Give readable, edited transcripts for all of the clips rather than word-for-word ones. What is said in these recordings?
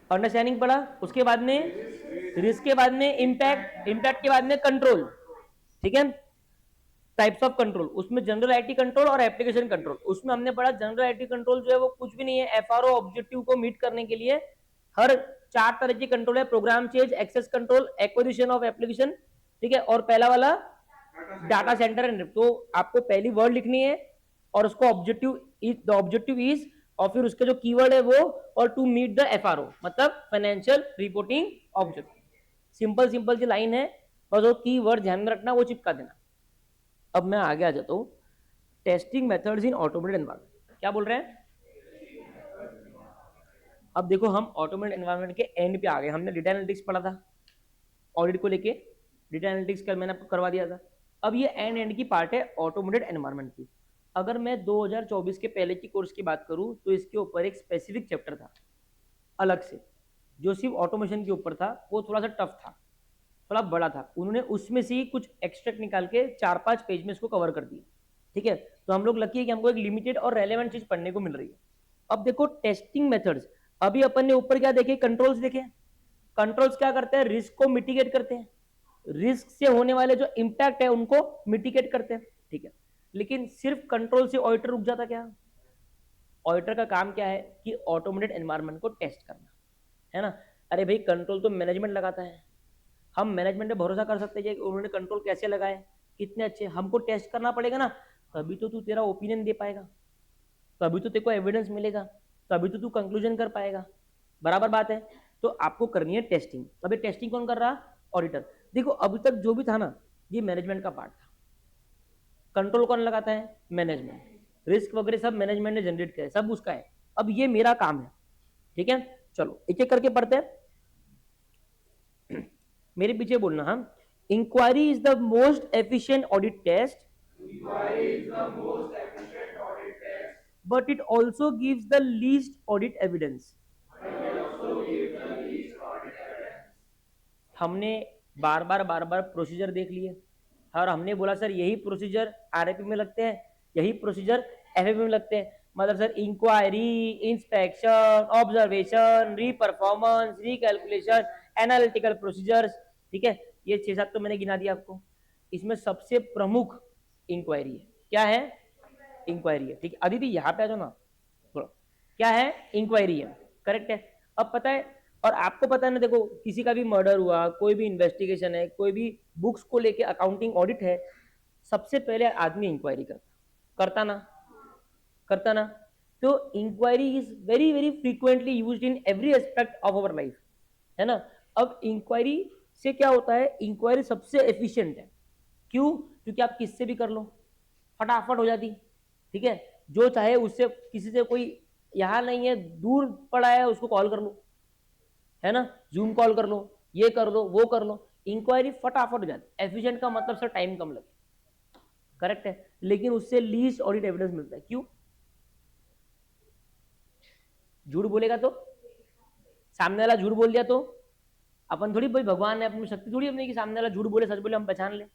Understanding पढ़ा, उसके बाद में रिस्क के बाद में इम्पैक्ट, इम्पैक्ट के बाद में कंट्रोल, ठीक है, टाइप्स ऑफ कंट्रोल, उसमें जनरल आईटी कंट्रोल और एप्लीकेशन कंट्रोल। उसमें हमने पढ़ा जनरल आईटी कंट्रोल जो है वो कुछ भी नहीं है, एफआरओ ऑब्जेक्टिव को मीट करने के लिए हर 4 तरह की कंट्रोल है, program change, access control, acquisition of application, ठीक है, और पहला वाला डाटा सेंटर। तो आपको पहली वर्ड लिखनी है और उसको objective is, the objective is, और फिर उसके जो कीवर्ड है वो, और टू मीट द एफआरओ मतलब financial reporting objective. Simple simple सी लाइन है, और जो कीवर्ड ध्यान में रखना वो चिपका देना। अब मैं आगे आ जाता हूँ, testing methods in automated environment. क्या बोल रहे हैं? अब देखो हम ऑटोमेटेड एनवायरनमेंट के एंड पे आ गए। हमने डेटा एनालिटिक्स पढ़ा था ऑडिट को लेके, डेटा एनालिटिक्स कल मैंने आपको करवा दिया था। अब ये एंड की पार्ट है ऑटोमेटेड एनवायरनमेंट की। अगर मैं 2024 के पहले की कोर्स की बात करूं तो इसके ऊपर एक स्पेसिफिक चैप्टर था अलग से, जो सिर्फ ऑटोमेशन के ऊपर था। वो थोड़ा सा टफ था, थोड़ा बड़ा था। उन्होंने उसमें से ही कुछ एक्सट्रैक्ट निकाल के 4-5 पेज में इसको कवर कर दिया, ठीक है। तो हम लोग लकी है कि हमको एक लिमिटेड और रेलेवेंट चीज पढ़ने को मिल रही है। अब देखो टेस्टिंग मेथड्स, अभी अपन ने ऊपर क्या देखे? कंट्रोल्स देखे। कंट्रोल्स क्या करते हैं? रिस्क को मिटिगेट करते हैं, रिस्क से होने वाले जो इंपैक्ट है उनको मिटिगेट करते हैं, ठीक है। लेकिन सिर्फ कंट्रोल से ऑडिटर रुक जाता क्या? ऑडिटर का काम क्या है कि ऑटोमेटेड एनवायरनमेंट को टेस्ट करना, है ना। अरे भाई कंट्रोल तो मैनेजमेंट लगाता है, हम मैनेजमेंट पे भरोसा कर सकते हैं कि उन्होंने कंट्रोल कैसे लगाए, कितने अच्छे। हमको टेस्ट करना पड़ेगा ना, तभी तो तू तेरा ओपिनियन दे पाएगा, तभी तो तेरे को एविडेंस मिलेगा, तभी तो तू कंक्लूजन कर पाएगा। बराबर बात है। तो आपको करनी है टेस्टिंग। अभी टेस्टिंग कौन कर रहा? ऑडिटर। देखो अभी तक जो भी था ना ये मैनेजमेंट का पार्ट था। कंट्रोल कौन लगाता है? मैनेजमेंट। रिस्क वगैरह सब मैनेजमेंट ने जनरेट किया है, सब उसका है। अब ये मेरा काम है, ठीक है। चलो एक एक करके पढ़ते हैं, मेरे पीछे बोलना। हाँ, inquiry is the most efficient audit test, but it also gives the least audit evidence. हमने बार बार प्रोसीजर देख लिए और हमने बोला सर यही प्रोसीजर आरएपी में लगते हैं, यही प्रोसीजर एफएपी में लगते हैं। मतलब सर इंक्वायरी, इंस्पेक्शन, ऑब्जर्वेशन, री परफॉर्मेंस, री कैलकुलेशन, एनालिटिकल प्रोसीजर्स, ठीक है। ये 6-7 तो मैंने गिना दिया आपको। इसमें सबसे प्रमुख इंक्वायरी है। क्या है? इंक्वायरी है, ठीक है। अदिति यहाँ पे आ जाओ ना थोड़ा। क्या है? इंक्वायरी है, करेक्ट है। अब पता है, और आपको पता है ना, देखो किसी का भी मर्डर हुआ, कोई भी इन्वेस्टिगेशन है, कोई भी बुक्स को लेके अकाउंटिंग ऑडिट है, सबसे पहले आदमी इंक्वायरी करता ना, करता ना। तो inquiry is very very frequently used in every aspect of our life, है ना। अब इंक्वायरी से क्या होता है? इंक्वायरी सबसे एफिशिएंट है। क्यों? क्योंकि आप किससे भी कर लो, फटाफट हो जाती, ठीक है। जो चाहे उससे, किसी से कोई यहाँ नहीं है, दूर पड़ा है, उसको कॉल कर लो, है ना, जूम कॉल कर लो, ये कर लो, वो कर लो, इंक्वायरी फटाफट हो जाती। एफिशिएंट का मतलब सर टाइम कम लगे, करेक्ट है। लेकिन उससे लीस्ट ऑडिट एविडेंस मिलता है। क्यों? झूठ बोलेगा तो, सामने वाला झूठ बोल दिया तो, अपन थोड़ी भाई भगवान ने अपनी शक्ति थोड़ी अपनी कि सामने वाला झूठ बोले सच बोले हम पहचान ले,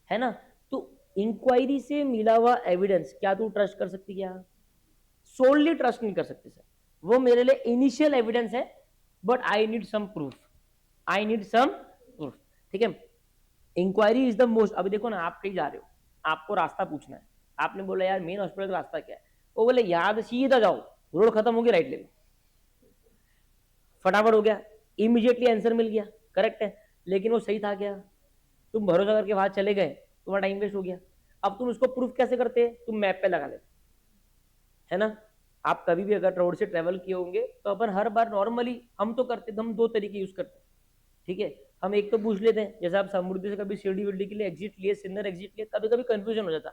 है ना। तो इंक्वायरी से मिला हुआ एविडेंस क्या तू ट्रस्ट कर सकती? क्या सोलली ट्रस्ट नहीं कर सकते सर, वो मेरे लिए इनिशियल एविडेंस है, but I need some proof, I need some proof, ठीक है। Inquiry is the most. अभी देखो ना, आप कहीं जा रहे हो, आपको रास्ता पूछना है, आपने बोला यार मेन हॉस्पिटल का रास्ता क्या है, वो बोले यहाँ से सीधा जाओ, रोड खत्म होगी राइट ले लो, फटाफट हो गया, इमीडिएटली आंसर मिल गया, करेक्ट है। लेकिन वो सही था क्या? तुम भरोसा करके वहां चले गए, तुम्हारा टाइम वेस्ट हो गया। अब तुम उसको प्रूफ कैसे करते? तुम मैप पे लगा लेते, है ना। आप कभी भी अगर रोड से ट्रेवल किए होंगे तो अपन हर बार नॉर्मली हम तो करते, हम 2 तरीके यूज करते, ठीक है। हम एक तो पूछ लेते हैं, जैसे आप समृद्धि से कभी शिरडी विरडी के लिए एग्जिट लिए, सिन्नर एग्जिट लिए, कभी कभी कंफ्यूजन हो जाता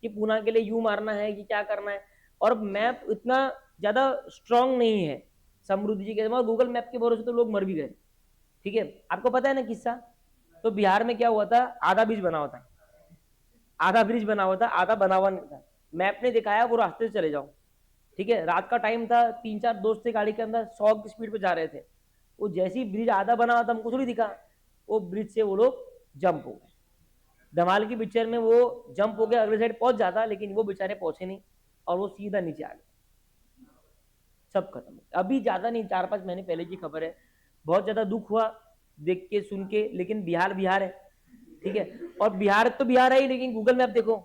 कि पूना के लिए यू मारना है कि क्या करना है, और मैप इतना ज्यादा स्ट्रांग नहीं है समृद्धि जी के, गूगल मैप के भरोसे तो लोग मर भी गए, ठीक है। आपको पता है ना किस्सा, तो बिहार में क्या हुआ था, आधा ब्रिज बना हुआ था, आधा ब्रिज बना हुआ था, आधा बना हुआ नहीं था। मैप ने दिखाया वो रास्ते से चले जाओ, ठीक है। रात का टाइम था, 3-4 दोस्त थे गाड़ी के अंदर, 100 की स्पीड पे जा रहे थे। वो जैसी ब्रिज आधा बना हुआ था, हमको थोड़ी दिखा, वो ब्रिज से वो लोग जंप हो गए। धमाल की पिक्चर में वो जंप हो गया, अगले साइड पहुंच जाता, लेकिन वो बेचारे पहुंचे नहीं और वो सीधा नीचे आ गए। सब खत्म। अभी ज्यादा नहीं, 4-5 महीने पहले की खबर है। बहुत ज्यादा दुख हुआ देख के सुन के, लेकिन बिहार बिहार है, ठीक है। और बिहार तो बिहार है ही, लेकिन गूगल मैप देखो,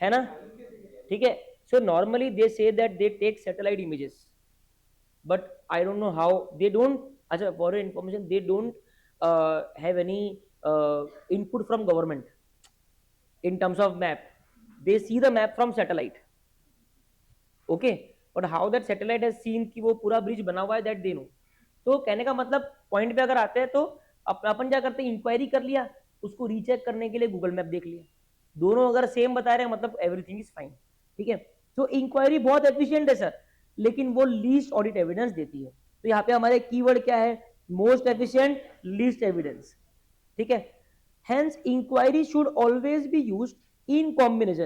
है ना, ठीक है। सो normally they say that they take satellite images, but I don't know how they don't, अच्छा for your information, they don't have any input from government in terms of map. They see the map from satellite, okay, but how that satellite has seen कि वो पूरा bridge बना हुआ है, that they know. तो कहने का मतलब पॉइंट पे अगर आते हैं तो अपन क्या करते हैं, इंक्वायरी कर लिया, उसको रीचेक करने के लिए गूगल मैप देख लिया, दोनों अगर सेम बता रहे हैं मतलब एवरीथिंग इज फाइन, ठीक है। तो इंक्वायरी बहुत एफिशिएंट है सर, लेकिन वो लीस्ट ऑडिट एविडेंस देती है। तो यहाँ पे हमारे कीवर्ड क्या है, मोस्ट एफिशिएंट, लीस्ट एविडेंस, ठीक है। Hence, inquiry should always be used in combination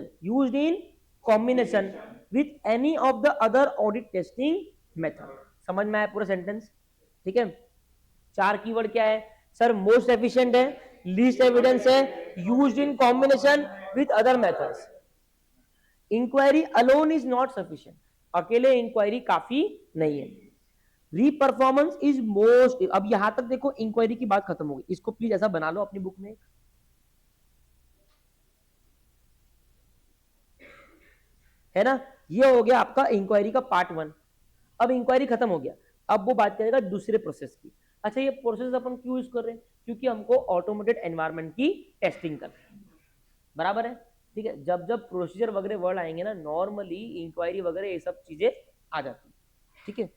with any of the other audit testing method. समझ में आया पूरा सेंटेंस, ठीक है। 4 कीवर्ड क्या है सर, मोस्ट एफिशिएंट है, लीस्ट एविडेंस है, used in combination with other methods. Inquiry alone is not sufficient, अकेले इंक्वायरी काफी नहीं है। रीपरफॉर्मेंस इज मोस्ट, अब यहां तक देखो इंक्वायरी की बात खत्म हो गई, इसको प्लीज ऐसा बना लो अपनी बुक में, है ना। ये हो गया आपका इंक्वायरी का पार्ट 1। अब इंक्वायरी खत्म हो गया, अब वो बात करेगा दूसरे प्रोसेस की। अच्छा ये प्रोसेस अपन क्यों यूज कर रहे हैं, क्योंकि हमको ऑटोमेटेड एनवायरनमेंट की टेस्टिंग करना है, बराबर है, ठीक है। जब जब प्रोसीजर वगैरह वर्ड आएंगे ना, नॉर्मली इंक्वायरी वगैरह ये सब चीजें आ जाती, ठीक है।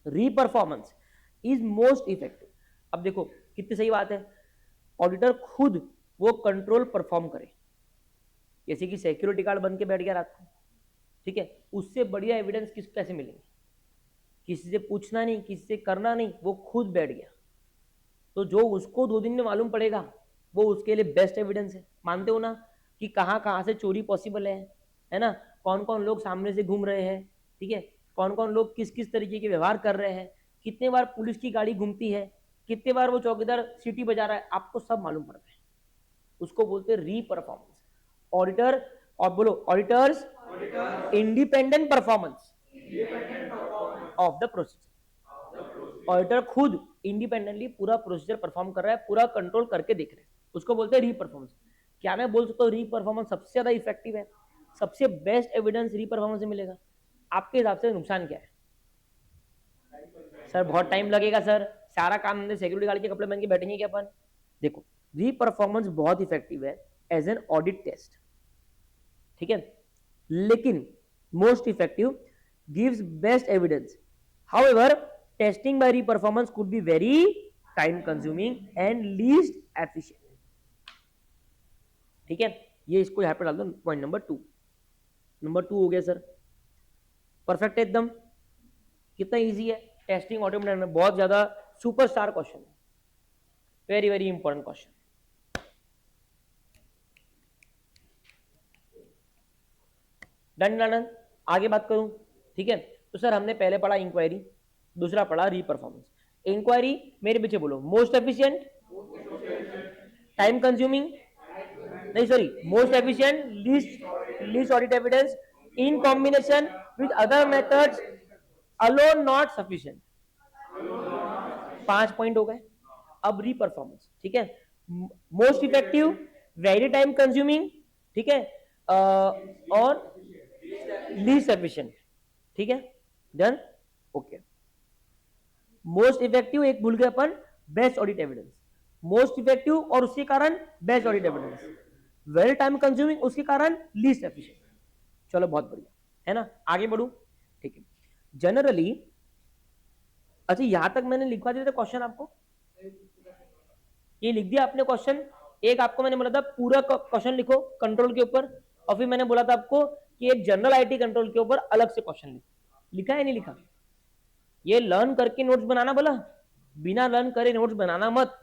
Reperformance is most effective. अब देखो कितनी सही बात है, ऑडिटर खुद वो कंट्रोल परफॉर्म करे, जैसे कि सिक्योरिटी गार्ड बन के बैठ गया रात को, ठीक है, उससे बढ़िया एविडेंस किस कैसे मिलेंगे, किसी से पूछना नहीं, किसी से करना नहीं, वो खुद बैठ गया, तो जो उसको 2 दिन में मालूम पड़ेगा वो उसके लिए बेस्ट एविडेंस है। मानते हो ना कि कहाँ कहाँ से चोरी पॉसिबल है ना, कौन कौन लोग सामने से घूम रहे हैं, ठीक है, कौन कौन लोग किस किस तरीके के व्यवहार कर रहे हैं, कितने बार पुलिस की गाड़ी घूमती है, कितने बार वो चौकीदार सीटी बजा रहा है, आपको सब मालूम पड़ता है। उसको बोलते हैं री परफॉर्मेंस। ऑडिटर, और बोलो auditors independent performance of the procedure. Auditor खुद इंडिपेंडेंटली पूरा प्रोसीजर परफॉर्म कर रहा है, पूरा कंट्रोल करके देख रहे हैं, उसको बोलते हैं री परफॉर्मेंस। क्या मैं बोल सकता हूँ री परफॉर्मेंस सबसे ज्यादा इफेक्टिव है, सबसे बेस्ट एविडेंस री परफॉर्मेंस से मिलेगा? आपके हिसाब से नुकसान क्या है सर? बहुत टाइम लगेगा सर, सारा काम हमने सिक्योरिटी गार्ड के कपड़े पहन के बैठेंगे क्या अपन? देखो री परफॉर्मेंस बहुत इफेक्टिव है एज एन ऑडिट टेस्ट, ठीक है, लेकिन most effective gives best evidence. However testing by reperformance could be very time consuming and least efficient, ठीक है। ये इसको यहां पे डाल दो, पॉइंट नंबर 2। नंबर 2 हो गया सर, परफेक्ट है एकदम। कितना इजी है टेस्टिंग ऑटोमेटेड में, बहुत ज्यादा सुपरस्टार क्वेश्चन है, very very important question. Done done, आगे बात करूं, ठीक है। तो सर हमने पहले पढ़ा इंक्वायरी, दूसरा पढ़ा री परफॉर्मेंस। इंक्वायरी मेरे पीछे बोलो, मोस्ट एफिशिएंट, टाइम कंज्यूमिंग, नहीं sorry, most efficient, least audit evidence, in combination with other methods, alone not sufficient. 5 point हो गए। अब री परफॉर्मेंस, ठीक है, most effective, very time consuming, ठीक है, और लीस्ट एफिशिएंट, ठीक है, डन, ओके। मोस्ट इफेक्टिव एक भूल गए अपन, best audit evidence, most effective और उसके कारण best audit evidence, very time consuming उसके कारण लीस्ट एफिशिएंट। चलो बहुत बढ़िया है ना, आगे बढ़ू, ठीक है। जनरली, अच्छा यहां तक मैंने लिखवा दिया था क्वेश्चन आपको, ये लिख दिया आपने क्वेश्चन। एक आपको मैंने बोला था पूरा क्वेश्चन लिखो कंट्रोल के ऊपर, और फिर मैंने बोला था आपको कि एक जनरल आईटी कंट्रोल के ऊपर अलग से क्वेश्चन लिखो, लिखा है नहीं लिखा? ये लर्न करके नोट्स बनाना बोला, बिना लर्न करे नोट्स बनाना मत।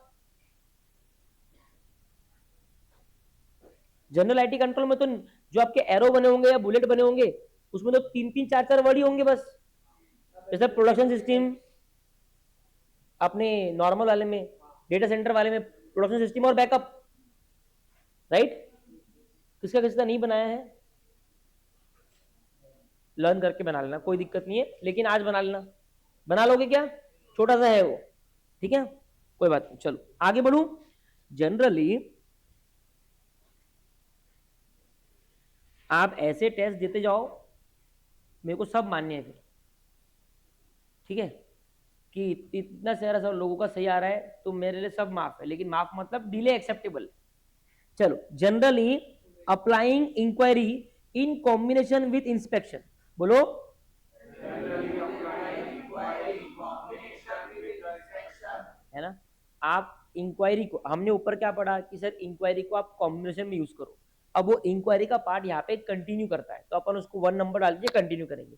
जनरल आईटी कंट्रोल में तो जो आपके एरो बने होंगे या बुलेट बने होंगे, उसमें तो 3-3 4-4 वर्ड ही होंगे बस। जैसे प्रोडक्शन सिस्टम अपने नॉर्मल वाले में, डेटा सेंटर वाले में प्रोडक्शन सिस्टम और बैकअप, राइट। किसका किसका नहीं बनाया है लर्न करके बना लेना, कोई दिक्कत नहीं है, लेकिन आज बना लेना। बना लोगे क्या? छोटा सा है वो, ठीक है, कोई बात नहीं। चलो आगे बढ़ू। जनरली आप ऐसे टेस्ट देते जाओ, मेरे को सब मान्य है फिर, ठीक है, कि इतना सारा सब लोगों का सही आ रहा है तो मेरे लिए सब माफ है, लेकिन माफ मतलब डिले एक्सेप्टेबल। चलो, generally applying inquiry in combination with inspection, बोलो। है ना, आप इंक्वायरी को, हमने ऊपर क्या पढ़ा कि सर इंक्वायरी को आप कॉम्बिनेशन में यूज करो। अब वो इंक्वायरी का पार्ट यहाँ पे कंटिन्यू करता है, तो अपन उसको 1 नंबर डाल के कंटिन्यू करेंगे।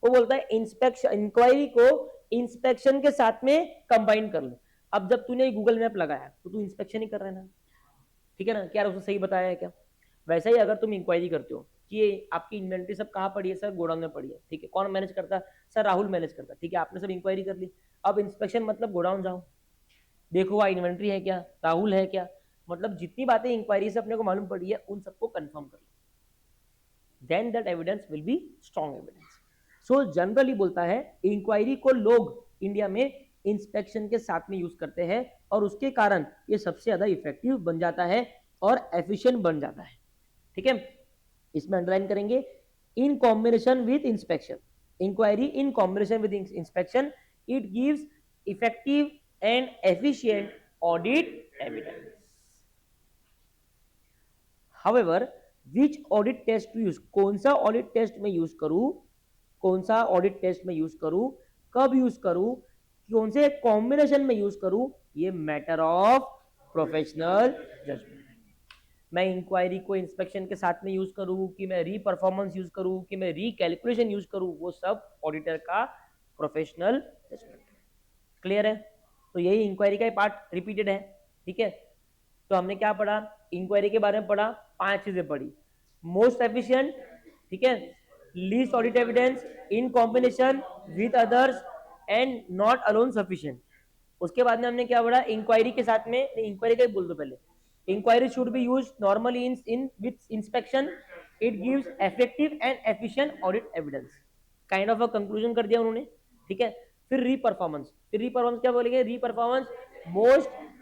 वो बोलता है इंस्पेक्शन, इंक्वायरी को इंस्पेक्शन के साथ में कंबाइन कर लो। अब जब तूने गूगल मैप लगाया तो तू इंस्पेक्शन ही कर रहा है ना, ठीक है ना, क्या उसने सही बताया है क्या? वैसा ही अगर तुम इंक्वायरी करते हो कि ये आपकी इन्वेंट्री सब कहाँ पड़ी है, सर गोडाउन में पड़ी है, ठीक है, कौन मैनेज करता है, सर राहुल मैनेज करता है, ठीक है, आपने सब इंक्वायरी कर ली। अब इंस्पेक्शन मतलब गोडाउन जाओ, देखो वहाँ इन्वेंट्री है क्या, राहुल है क्या, मतलब जितनी बातें इंक्वायरी से अपने को मालूम पड़ी है उन सबको कंफर्म कर लो, then that evidence will be strong evidence. So generally बोलता है इंक्वायरी को लोग इंडिया में इंस्पेक्शन के साथ में यूज करते हैं, और उसके कारण ये सबसे ज्यादा इफेक्टिव बन जाता है और एफिशिएंट बन जाता है, ठीक है। इसमें अंडरलाइन करेंगे, in combination with inspection, inquiry in combination with inspection, it gives effective and efficient audit evidence. However, which audit test to use, कौन सा ऑडिट टेस्ट में यूज करूं, कौन सा ऑडिट टेस्ट में यूज करूं, कब यूज करूं, कौन से कॉम्बिनेशन में यूज करूं, ये मैटर ऑफ प्रोफेशनल जजमेंट। मैं इंक्वायरी को इंस्पेक्शन के साथ में यूज करूं, कि मैं री परफॉर्मेंस यूज करूं, कि मैं रिकैलकुलेशन यूज करूं, वो सब ऑडिटर का प्रोफेशनल जजमेंट। क्लियर है? तो यही इंक्वायरी का पार्ट रिपीटेड है, ठीक है। तो हमने क्या पढ़ा, इंक्वायरी के बारे में पढ़ा, 5 चीजें पढ़ी। मोस्ट एफिशिएंट, ठीक है, least audit evidence, in combination with others, and not alone sufficient. उसके बाद में हमने क्या पढ़ा, इंक्वायरी के साथ में, इंक्वायरी का बोल दो पहले, inquiry should be used normally in with inspection, it gives effective and efficient audit evidence. Kind of a conclusion कर दिया उन्होंने, ठीक है। फिर री परफॉर्मेंस, फिर री परफॉर्मेंस क्या बोलेंगे, reperformance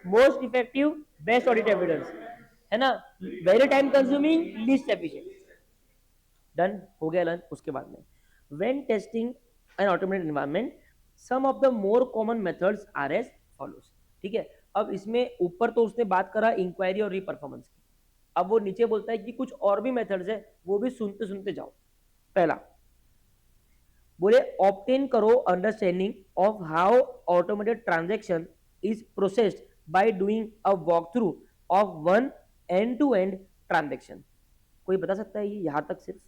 most effective best audit evidence, है ना, very time consuming least efficient. Done हो गया लर्न। उसके बाद में when testing an automated environment, some of the more common methods are as follows, ठीक है। अब इसमें ऊपर तो उसने बात करा इंक्वायरी और री परफॉर्मेंस की, अब वो नीचे बोलता है कि कुछ और भी मेथड्स है, वो भी सुनते सुनते जाओ। पहला बोले ऑब्टेन करो understanding of how automated transaction is processed by doing a walk through of one end to end transaction. कोई बता सकता है ये यहां तक सिर्फ?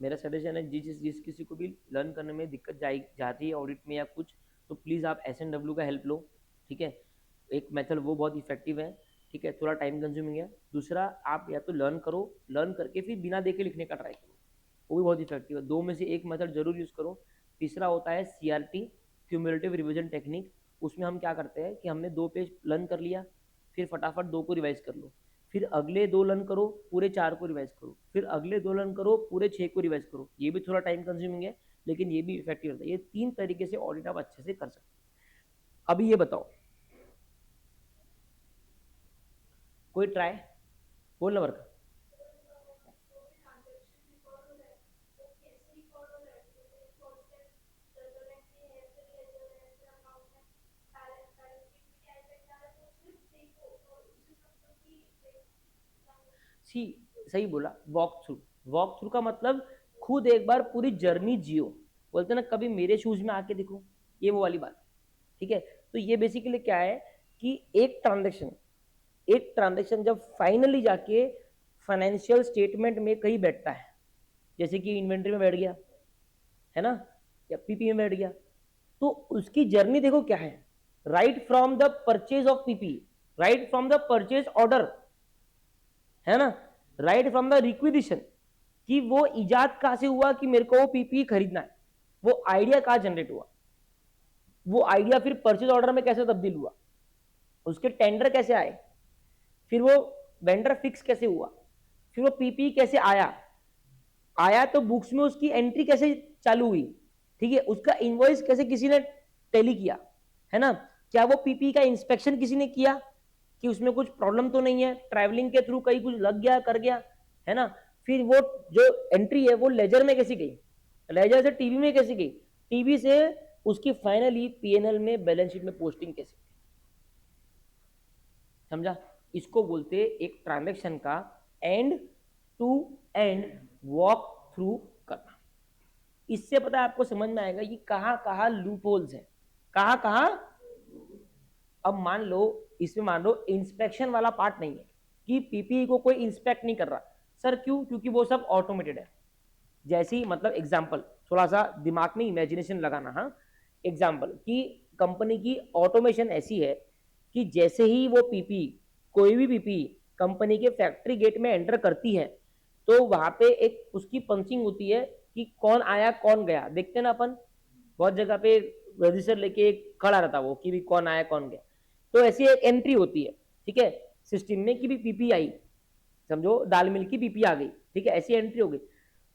मेरा सजेशन है जिस किसी को भी लर्न करने में दिक्कत जाती है ऑडिट में या कुछ, तो प्लीज़ आप SNW का हेल्प लो, ठीक है। एक मेथड वो बहुत इफेक्टिव है, ठीक है, थोड़ा टाइम कंज्यूमिंग है। दूसरा, आप या तो लर्न करो, लर्न करके फिर बिना देखे लिखने का ट्राई करो, वो भी बहुत इफेक्टिव है। 2 में से एक मेथड जरूर यूज़ करो। तीसरा होता है CRT, क्यूमुलेटिव रिविजन टेक्निक। उसमें हम क्या करते हैं कि हमने 2 पेज लर्न कर लिया, फिर फटाफट 2 को रिवाइज कर लो, फिर अगले 2 लर्न करो, पूरे 4 को रिवाइज करो, फिर अगले 2 लर्न करो, पूरे 6 को रिवाइज करो। ये भी थोड़ा टाइम कंज्यूमिंग है, लेकिन ये भी इफेक्टिव रहता है। ये 3 तरीके से ऑडिट आप अच्छे से कर सकते हैं। अभी ये बताओ, कोई ट्राई बोल नंबर का। सी सही बोला, वॉक थ्रू। वॉक थ्रू का मतलब खुद एक बार पूरी जर्नी जियो, बोलते ना कभी मेरे शूज में आके देखो, ये वो वाली बात, ठीक है। तो ये बेसिकली क्या है कि एक ट्रांजेक्शन जब फाइनली जाके फाइनेंशियल स्टेटमेंट में कहीं बैठता है, जैसे कि इन्वेंट्री में बैठ गया, है ना, या PP में बैठ गया, तो उसकी जर्नी देखो क्या है। Right from the purchase of PP, right from the purchase order, है ना, राइट फ्रॉम द रिक्विजिशन, कि वो इजाद कहां से हुआ कि मेरे को वो पीपी खरीदना है, वो आइडिया कहां जनरेट हुआ, वो आइडिया फिर परचेज ऑर्डर में कैसे तब्दील हुआ, उसके टेंडर कैसे आए, फिर वो वेंडर फिक्स कैसे हुआ, फिर वो पीपी कैसे आया, आया तो बुक्स में उसकी एंट्री कैसे चालू हुई, ठीक है, उसका इनवॉइस कैसे किसी ने टैली किया, है ना, क्या वो पीपी का इंस्पेक्शन किसी ने किया कि उसमें कुछ प्रॉब्लम तो नहीं है, ट्रैवलिंग के थ्रू कहीं कुछ लग गया कर गया, है ना, फिर वो जो एंट्री है वो लेजर में कैसी गई, लेजर से टीवी में कैसी गई, टीवी से उसकी फाइनली पीएनएल में बैलेंस शीट में पोस्टिंग कैसे, समझा, इसको बोलते एक ट्रांजैक्शन का end to end walk through करना। इससे पता है आपको समझ में आएगा ये कहां कहां लूप होल्स है, कहां कहां। अब मान लो इसमें मान लो इंस्पेक्शन वाला पार्ट नहीं है कि पीपीई को कोई इंस्पेक्ट नहीं कर रहा, सर क्यों, क्योंकि वो सब ऑटोमेटेड है। जैसे ही मतलब एग्जांपल, थोड़ा सा दिमाग में इमेजिनेशन लगाना, हाँ, एग्जांपल कि कंपनी की ऑटोमेशन ऐसी है कि जैसे ही वो पीपी, कोई भी पीपी कंपनी के फैक्ट्री गेट में एंटर करती है तो वहां पे एक उसकी पंचिंग होती है कि कौन आया कौन गया, देखते ना अपन बहुत जगह पे रजिस्टर लेके खड़ा रहता वो कि भी कौन आया कौन गया, तो ऐसी एक एंट्री होती है, ठीक है, सिस्टम में कि भी पीपी आई, समझो दाल मिल की पीपी आ गई, ठीक है, ऐसी एंट्री हो गई।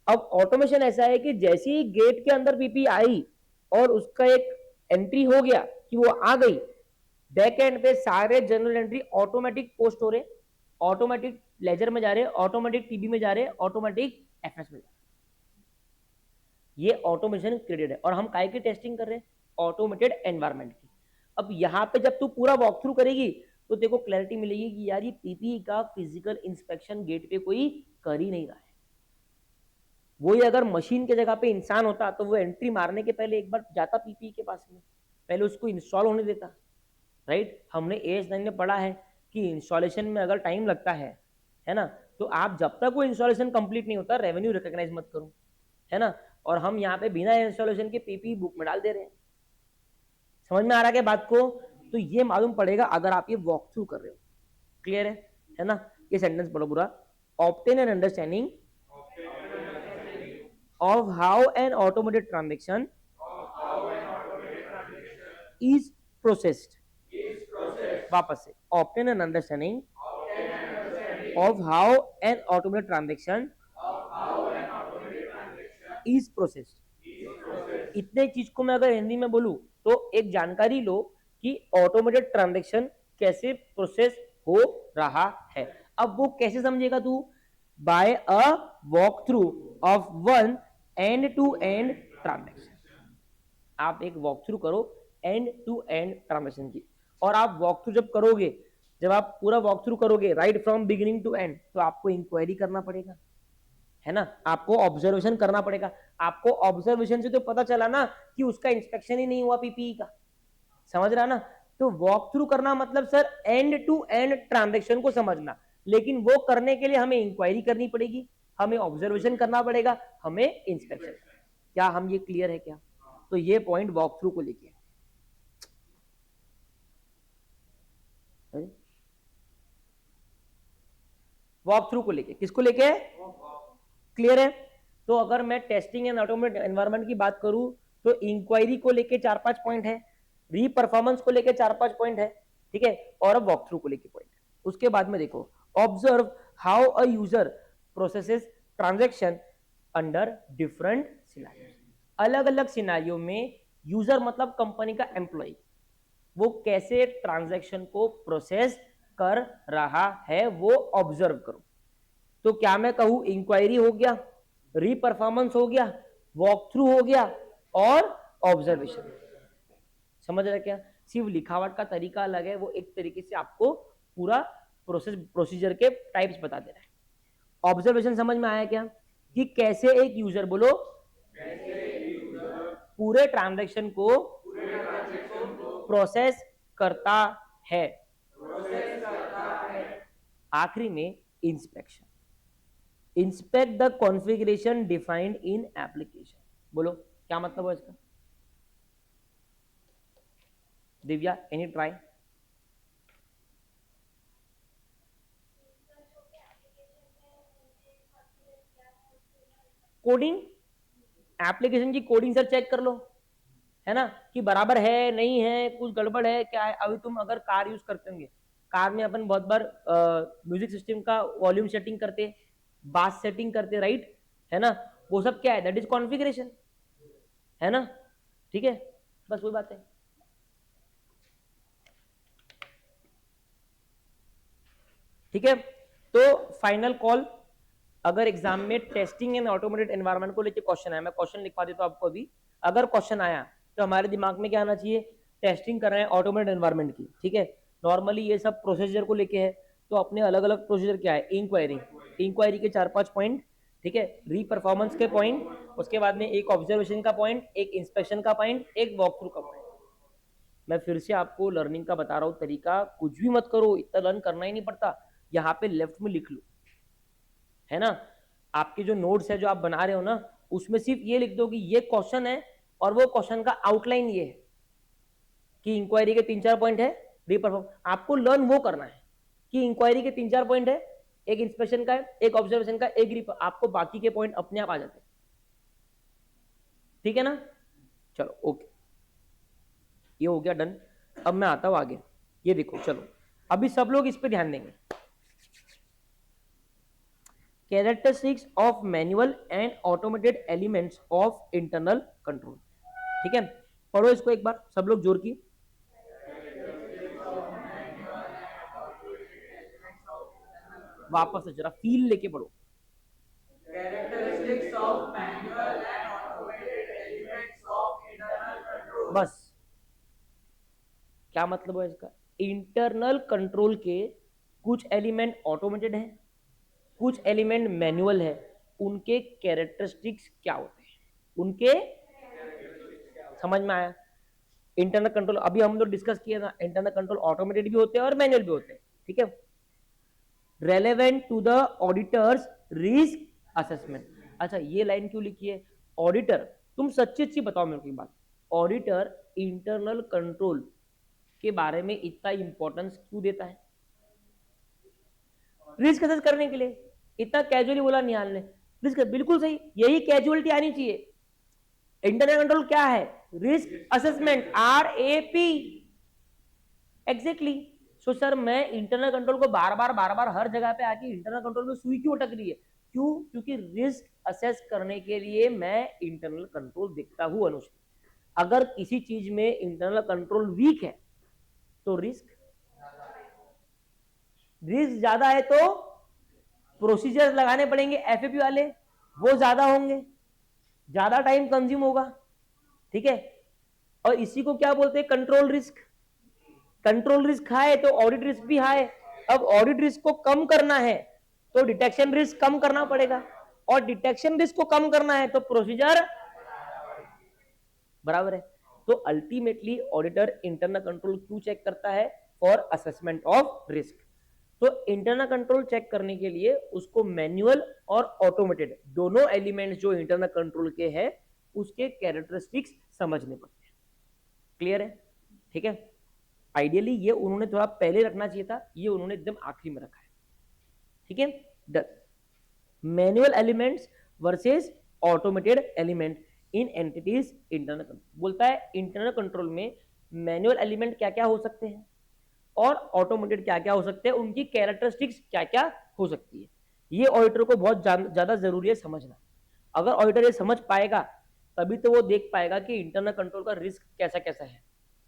अब ऑटोमेशन ऐसा है कि जैसे ही गेट के अंदर पीपी आई और उसका एक एंट्री हो गया कि वो आ गई, बैक एंड पे सारे जनरल एंट्री ऑटोमेटिक पोस्ट हो रहे, ऑटोमेटिक लेजर में जा रहे, ऑटोमेटिक टीबी में जा रहे, ऑटोमेटिक एफएस में जा रहे, ये ऑटोमेशन क्रेडिट है। और हम काय की टेस्टिंग कर रहे हैं, ऑटोमेटेड एनवायरनमेंट की। अब यहाँ पे जब तू पूरा वॉक थ्रू करेगी तो देखो क्लैरिटी मिलेगी कि यार ये पीपी का फिजिकल इंस्पेक्शन गेट पे कोई कर ही नहीं रहा है। वही अगर मशीन के जगह पे इंसान होता तो वो एंट्री मारने के पहले एक बार जाता पीपी के पास में, पहले उसको इंस्टॉल होने देता, राइट। हमने AS9 में पढ़ा है कि इंस्टॉलेशन में अगर टाइम लगता है ना, तो आप जब तक वो इंस्टॉलेशन कंप्लीट नहीं होता रेवेन्यू रिकॉग्नाइज मत करो, है ना। और हम यहाँ पे बिना इंस्टॉलेशन के पीपी बुक में डाल दे रहे हैं। समझ में आ रहा है बात को, तो ये मालूम पड़ेगा अगर आप ये वॉक थ्रू कर रहे हो। क्लियर है ना। ये सेंटेंस पढ़ो पूरा, obtain an understanding of how an automated transaction is processed, वापस से, obtain an understanding of how an automated transaction is processed। इतने चीज को मैं अगर हिंदी में बोलूं तो एक जानकारी लो कि ऑटोमेटेड ट्रांजैक्शन कैसे प्रोसेस हो रहा है। अब वो कैसे समझेगा तू, by a walk through of one end to end transaction. आप एक वॉक थ्रू करो एंड टू एंड ट्रांजैक्शन की, और आप वॉक थ्रू जब करोगे, जब आप पूरा वॉक थ्रू करोगे right from beginning to end, तो आपको इंक्वायरी करना पड़ेगा, है ना, आपको ऑब्जर्वेशन करना पड़ेगा। आपको ऑब्जर्वेशन से तो पता चला ना कि उसका इंस्पेक्शन ही नहीं हुआ पीपीई का, समझ रहा ना। तो वॉक थ्रू करना मतलब sir end to end transaction को समझना, लेकिन वो करने के लिए हमें इंक्वायरी करनी पड़ेगी, हमें ऑब्जर्वेशन करना पड़ेगा, हमें इंस्पेक्शन। क्या हम ये क्लियर है क्या। तो ये पॉइंट वॉक थ्रू को लेके, वॉक थ्रू को लेके, किसको लेके, क्लियर है। तो अगर मैं टेस्टिंग एंड ऑटोमेटेड एनवायरनमेंट की बात करूं तो इंक्वायरी को लेके 4-5 पॉइंट है, री परफॉर्मेंस को लेके 4-5 पॉइंट है, ठीक है, और अब वॉक थ्रू को लेके पॉइंट। उसके बाद में देखो, observe how a user processes transaction under different scenario. अलग अलग सिनेरियो में यूजर मतलब कंपनी का एम्प्लॉय, वो कैसे ट्रांजैक्शन को प्रोसेस कर रहा है वो ऑब्जर्व करो। तो क्या मैं कहूं इंक्वायरी हो गया, री परफॉर्मेंस हो गया, वॉक थ्रू हो गया और ऑब्जर्वेशन। समझ रहे क्या, सिर्फ लिखावट का तरीका अलग है, वो एक तरीके से आपको पूरा प्रोसीजर के टाइप्स बता दे रहा है। ऑब्जर्वेशन समझ में आया क्या, कि कैसे एक यूजर, बोलो, पूरे ट्रांजैक्शन को प्रोसेस करता है। आखिरी में inspection, inspect the configuration defined in application. बोलो क्या मतलब है इसका। Divya, any try? Coding, application की कोडिंग सर चेक कर लो, है ना, कि बराबर है नहीं है, कुछ गड़बड़ है क्या है। अभी तुम अगर कार यूज करते होंगे, कार में अपन बहुत बार म्यूजिक सिस्टम का वॉल्यूम सेटिंग करते, बास सेटिंग करते, राइट, है ना, वो सब क्या है, दैट इज कॉन्फ़िगरेशन, है ना, ठीक है, बस वही बात है। ठीक है, तो फाइनल कॉल, अगर एग्जाम में टेस्टिंग एंड ऑटोमेटेड एनवायरनमेंट को लेकर क्वेश्चन आया, मैं क्वेश्चन लिखवा देता हूं आपको अभी, अगर क्वेश्चन आया तो हमारे दिमाग में क्या आना चाहिए, टेस्टिंग कर रहे हैं ऑटोमेटेड एनवायरनमेंट की, ठीक है, नॉर्मली ये सब प्रोसीजर को लेके है, तो अपने अलग अलग प्रोसीजर क्या है, इंक्वायरी, इंक्वायरी के 4-5 पॉइंट, ठीक है, री परफॉर्मेंस के पॉइंट, उसके बाद में एक ऑब्जर्वेशन का पॉइंट, एक इंस्पेक्शन का पॉइंट, एक वॉक थ्रू का पॉइंट। मैं फिर से आपको लर्निंग का बता रहा हूँ तरीका, कुछ भी मत करो, इतना लर्न करना ही नहीं पड़ता, यहाँ पे लेफ्ट में लिख लो, है ना, आपके जो नोट्स है जो आप बना रहे हो ना, उसमें सिर्फ ये लिख दो कि ये क्वेश्चन है और वो क्वेश्चन का आउटलाइन ये है कि इंक्वायरी के 3-4 पॉइंट है, रीपरफॉर्म, आपको लर्न वो करना है कि इंक्वायरी के 3-4 पॉइंट है, एक इंस्पेक्शन का है, एक ऑब्जर्वेशन का, एक आपको बाकी के पॉइंट अपने आप आ जाते हैं, ठीक है ना, चलो ओके, ये हो गया डन। अब मैं आता हूं आगे, ये देखो, चलो अभी सब लोग इस पे ध्यान देंगे, characteristics of manual and automated elements of internal control, ठीक है, पढ़ो इसको एक बार सब लोग जोर की, वापस से जरा फील लेके पढ़ो, Characteristics of manual and automated elements of internal control. बस, क्या मतलब है इसका, इंटरनल कंट्रोल के कुछ एलिमेंट ऑटोमेटेड है, कुछ एलिमेंट मैनुअल है, उनके कैरेक्टरिस्टिक्स क्या होते हैं, उनके, समझ में आया, इंटरनल कंट्रोल अभी हम लोग डिस्कस किया था, इंटरनल कंट्रोल ऑटोमेटेड भी होते हैं और मैनुअल भी होते हैं, ठीक है, relevant to the auditor's risk assessment. अच्छा ये लाइन क्यों लिखी है, ऑडिटर, तुम सच्ची अच्छी बताओ मेरे को एक बात, ऑडिटर इंटरनल कंट्रोल के बारे में इतना इंपॉर्टेंस क्यों देता है, रिस्क असेस करने के लिए, इतना कैजुअली बोला निहाल ने, रिस्क, बिल्कुल सही, यही कैजुअलिटी आनी चाहिए, इंटरनल कंट्रोल क्या है, risk assessment, RAP, exactly. So sir मैं इंटरनल कंट्रोल को बार बार हर जगह पे आके इंटरनल कंट्रोल में सुई क्यों अटक रही है, क्यों, क्योंकि रिस्क असेस करने के लिए मैं इंटरनल कंट्रोल देखता हूं अनुष्का, अगर किसी चीज में इंटरनल कंट्रोल वीक है तो रिस्क, रिस्क ज्यादा है तो प्रोसीजर लगाने पड़ेंगे FAP वाले, वो ज्यादा होंगे, ज्यादा टाइम कंज्यूम होगा, ठीक है, और इसी को क्या बोलते हैं, control risk, control risk high तो ऑडिट रिस्क भी हाई, अब ऑडिट रिस्क को कम करना है तो डिटेक्शन रिस्क कम करना पड़ेगा, और डिटेक्शन रिस्क को कम करना है तो प्रोसीजर बराबर है, तो अल्टीमेटली ऑडिटर इंटरनल कंट्रोल क्यों चेक करता है, फॉर असेसमेंट ऑफ रिस्क, तो इंटरनल कंट्रोल चेक करने के लिए उसको मैनुअल और ऑटोमेटेड दोनों एलिमेंट्स जो इंटरनल कंट्रोल के हैं उसके कैरेक्टरिस्टिक्स समझने पड़ते हैं, क्लियर है, ठीक है, आइडियली ये उन्होंने थोड़ा पहले रखना चाहिए था, ये उन्होंने एकदम आखिरी में रखा है, ठीक है, done, manual elements versus automated element in entities internal control, बोलता है इंटरनल कंट्रोल में मैनुअल एलिमेंट क्या क्या हो सकते हैं और ऑटोमेटेड क्या क्या हो सकते हैं, उनकी कैरेक्टरिस्टिक्स क्या क्या हो सकती है, ये ऑडिटर को बहुत ज्यादा जरूरी है समझना, अगर ऑडिटर ये समझ पाएगा तभी तो वो देख पाएगा कि इंटरनल कंट्रोल का रिस्क कैसा कैसा है,